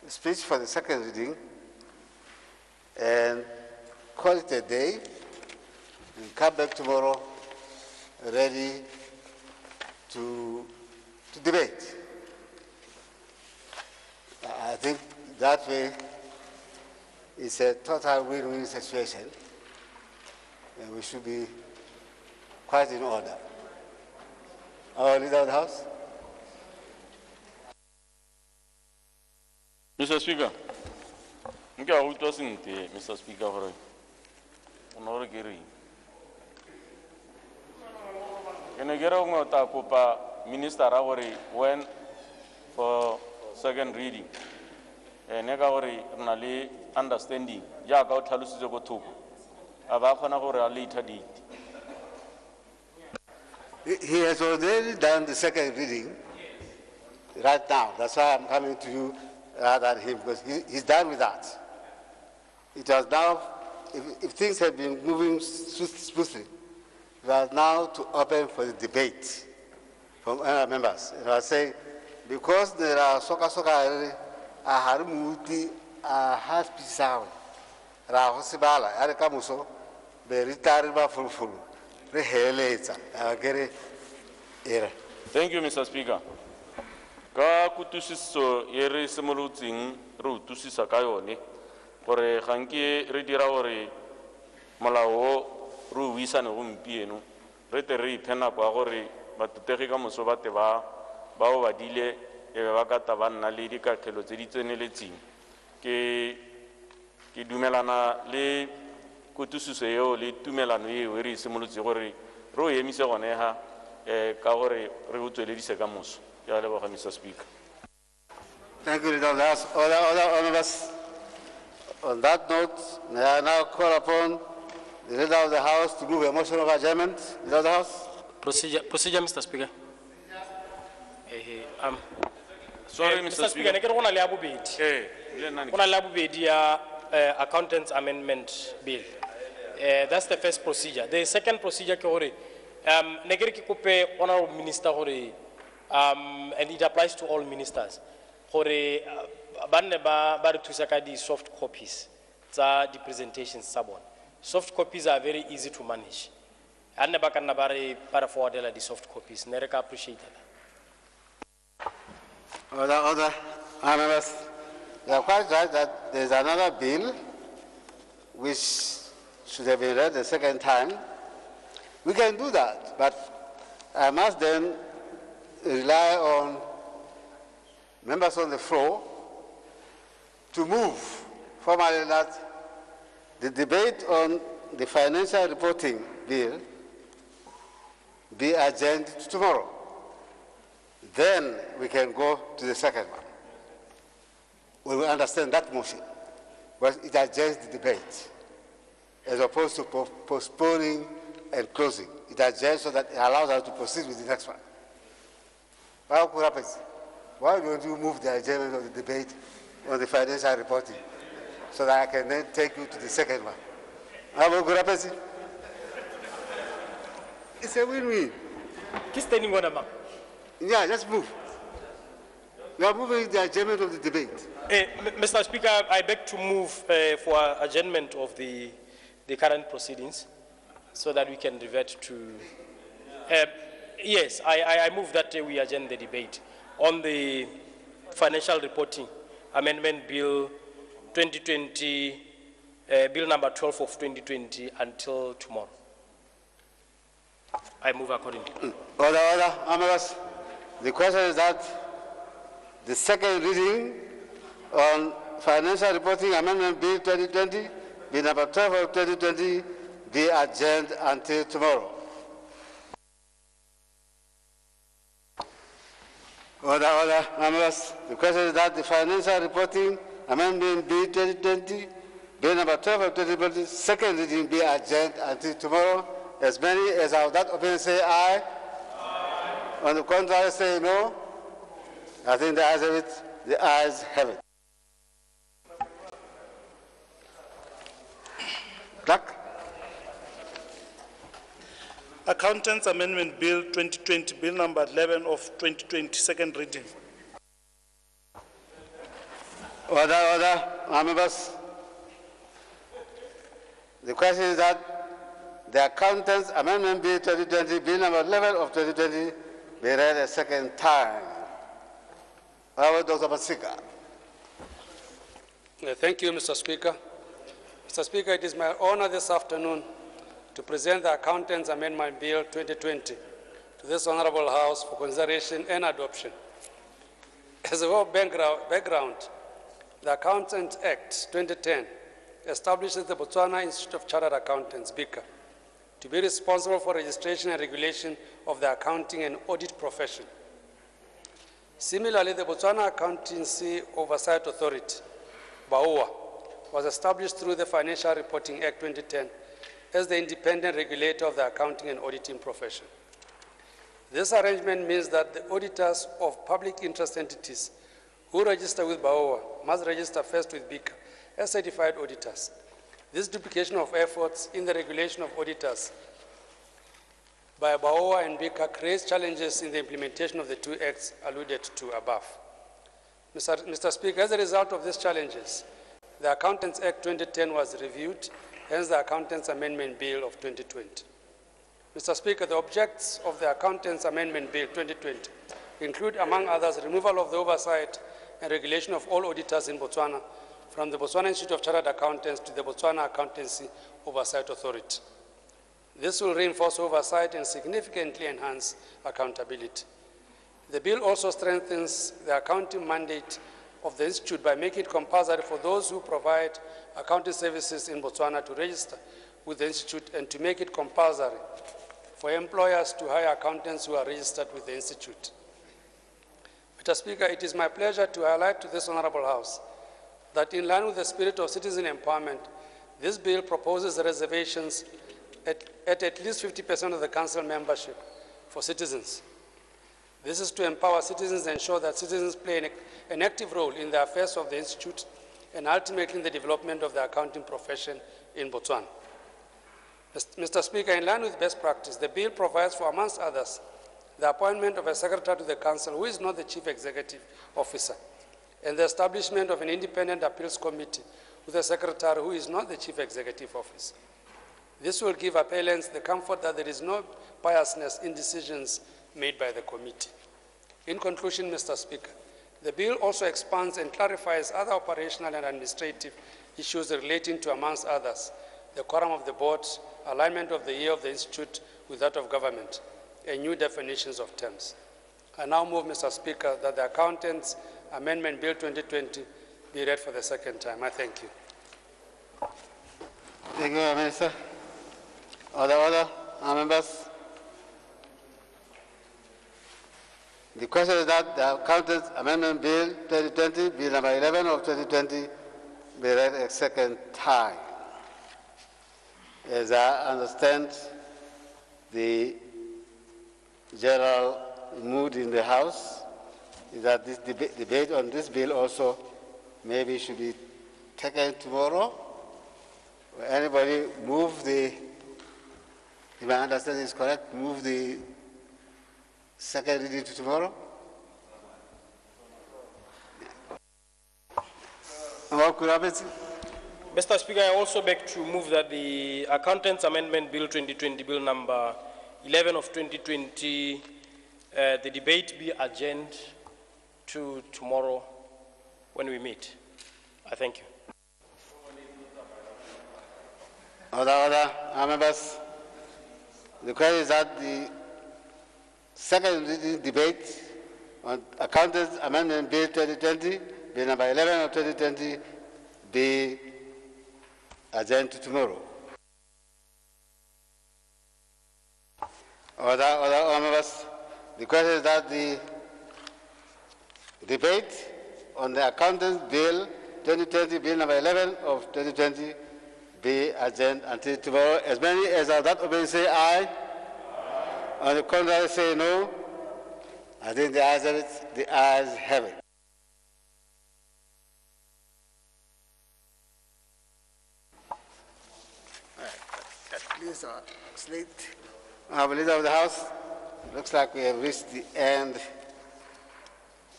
speech for the second reading and call it a day and come back tomorrow ready to debate. I think that way it's a total win-win situation, and we should be quite in order. Our leader of the House. Mr. Speaker, Mr. Speaker, Honorable Giri. Minister Rawari went for second reading. Negawari Nali understanding. Yaga Talusizogotu. Abakana later did. He has already done the second reading right now. That's why I'm coming to you rather than him, because he's done with that. It was now, if things have been moving smoothly, we are now to open for the debate from other members. And I say, because there are soka a harumuti a haspisaw, Rahosibala, Arakamuso, Beritariba Fulfulu, Reheleta, Agere Era. Thank you, Mr. Speaker. Ka kutusiso yere semolutsing ru tusisa kayone gore ganke re dira gore molao ru wisa ne gompieno re te re iphena kwa gore batutegi ka moso bate ba o badile e ba ka tabanna le dikakelo tse di tseneletseng ke dumelana le kutusiso eo le tumelano eo re semolutse gore ro emise gone ha ka gore re utsweledise ka moso. Mr. Speaker. Thank you, Leader of the House. Other members, on that note, may I now call upon the Leader of the House to move a motion of adjournment. Leader of the House. Procedure, Mr. Speaker. Sorry, Mr. Speaker. Accountants Amendment Bill. That's the first procedure. The second procedure, Honorable Minister, and it applies to all ministers. Soft copies, the presentations, soft copies are very easy to manage. And never forward the soft copies. Nereka appreciate that. Other members, they are quite right that there is another bill which should have been read the second time. We can do that, but I must then rely on members on the floor to move formally that the debate on the financial reporting bill be adjourned to tomorrow. Then we can go to the second one. We will understand that motion, but it adjourns the debate, as opposed to postponing and closing. It adjourns so that it allows us to proceed with the next one. Why don't you move the adjournment of the debate on the financial reporting so that I can then take you to the second one? It's a win-win. Yeah, let's move. We are moving the adjournment of the debate. Mr. Speaker, I beg to move for adjournment of the current proceedings so that we can revert to... yes, I move that we adjourn the debate on the financial reporting amendment bill 2020, bill number 12 of 2020 until tomorrow. I move accordingly. Order, members. The question is that the second reading on financial reporting amendment bill 2020, bill number 12 of 2020, be adjourned until tomorrow. Order, members. The question is that the financial reporting amendment bill 2020, bill number 12 of 2020, second reading be adjourned until tomorrow. As many as are of that opinion say aye. Aye. On the contrary say no. I think the ayes have it. The ayes have it. Clerk. Accountants Amendment Bill 2020, Bill number 11 of 2020, second reading. Order, members. The question is that the Accountants Amendment Bill 2020, Bill number 11 of 2020, be read a second time. Dr. Masika. Thank you, Mr. Speaker. Mr. Speaker, it is my honor this afternoon to present the Accountants Amendment Bill 2020 to this Honorable House for consideration and adoption. As a well background, the Accountants Act 2010 establishes the Botswana Institute of Chartered Accountants, BICA, to be responsible for registration and regulation of the accounting and audit profession. Similarly, the Botswana Accountancy Oversight Authority, BAOA, was established through the Financial Reporting Act 2010 as the independent regulator of the accounting and auditing profession. This arrangement means that the auditors of public interest entities who register with BAOA must register first with BICA as certified auditors. This duplication of efforts in the regulation of auditors by BAOA and BICA creates challenges in the implementation of the two acts alluded to above. Mr. Speaker, as a result of these challenges, the Accountants Act 2010 was reviewed, hence the Accountants Amendment Bill of 2020. Mr. Speaker, the objects of the Accountants Amendment Bill 2020 include, among others, removal of the oversight and regulation of all auditors in Botswana from the Botswana Institute of Chartered Accountants to the Botswana Accountancy Oversight Authority. This will reinforce oversight and significantly enhance accountability. The bill also strengthens the accounting mandate of the Institute by making it compulsory for those who provide accounting services in Botswana to register with the Institute and to make it compulsory for employers to hire accountants who are registered with the Institute. Mr. Speaker, it is my pleasure to highlight to this Honorable House that in line with the spirit of citizen empowerment, this bill proposes reservations at least 50% of the council membership for citizens. This is to empower citizens and ensure that citizens play an active role in the affairs of the Institute and ultimately in the development of the accounting profession in Botswana. Mr. Speaker, in line with best practice, the bill provides for, amongst others, the appointment of a secretary to the council who is not the chief executive officer, and the establishment of an independent appeals committee with a secretary who is not the chief executive officer. This will give appellants the comfort that there is no biasness in decisions made by the committee. In conclusion, Mr. Speaker, the bill also expands and clarifies other operational and administrative issues relating to, amongst others, the quorum of the board, alignment of the year of the Institute with that of government, and new definitions of terms. I now move, Mr. Speaker, that the Accountants Amendment Bill 2020 be read for the second time. I thank you. Thank you, Minister. Order, members. The question is that the Accountants Amendment Bill 2020, Bill number 11 of 2020, be read a second time. As I understand, the general mood in the House is that this debate on this bill also maybe should be taken tomorrow. Will anybody move the, if my understanding is correct, move the second reading to tomorrow? Mr. Speaker, I also beg to move that the Accountants Amendment Bill 2020, Bill number 11 of 2020, the debate be adjourned to tomorrow when we meet. I thank you. Order, members. The question is that the second reading debate on Accountants Amendment Bill 2020, Bill number 11 of 2020, be adjourned to tomorrow. Order, members. The question is that the debate on the Accountants Bill 2020, Bill number 11 of 2020, be adjourned until tomorrow. As many as are that obey say aye. On the contrary say no. I think the ayes have it. The ayes have it. That clears our slate. Honorable Leader of the House, looks like we have reached the end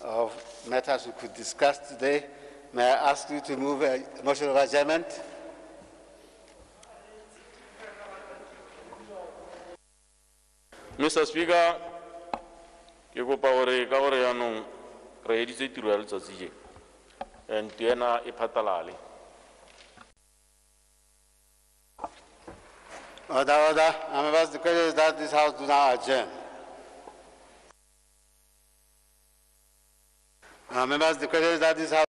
of matters we could discuss today. May I ask you to move a motion of adjournment? Mr. Speaker, ke kopa gore ka gore yanong re editse tiro ya letsatsi je and tuena e phatalale. Order. Members, the question is that this House do not adjourn. Members, the question is that this House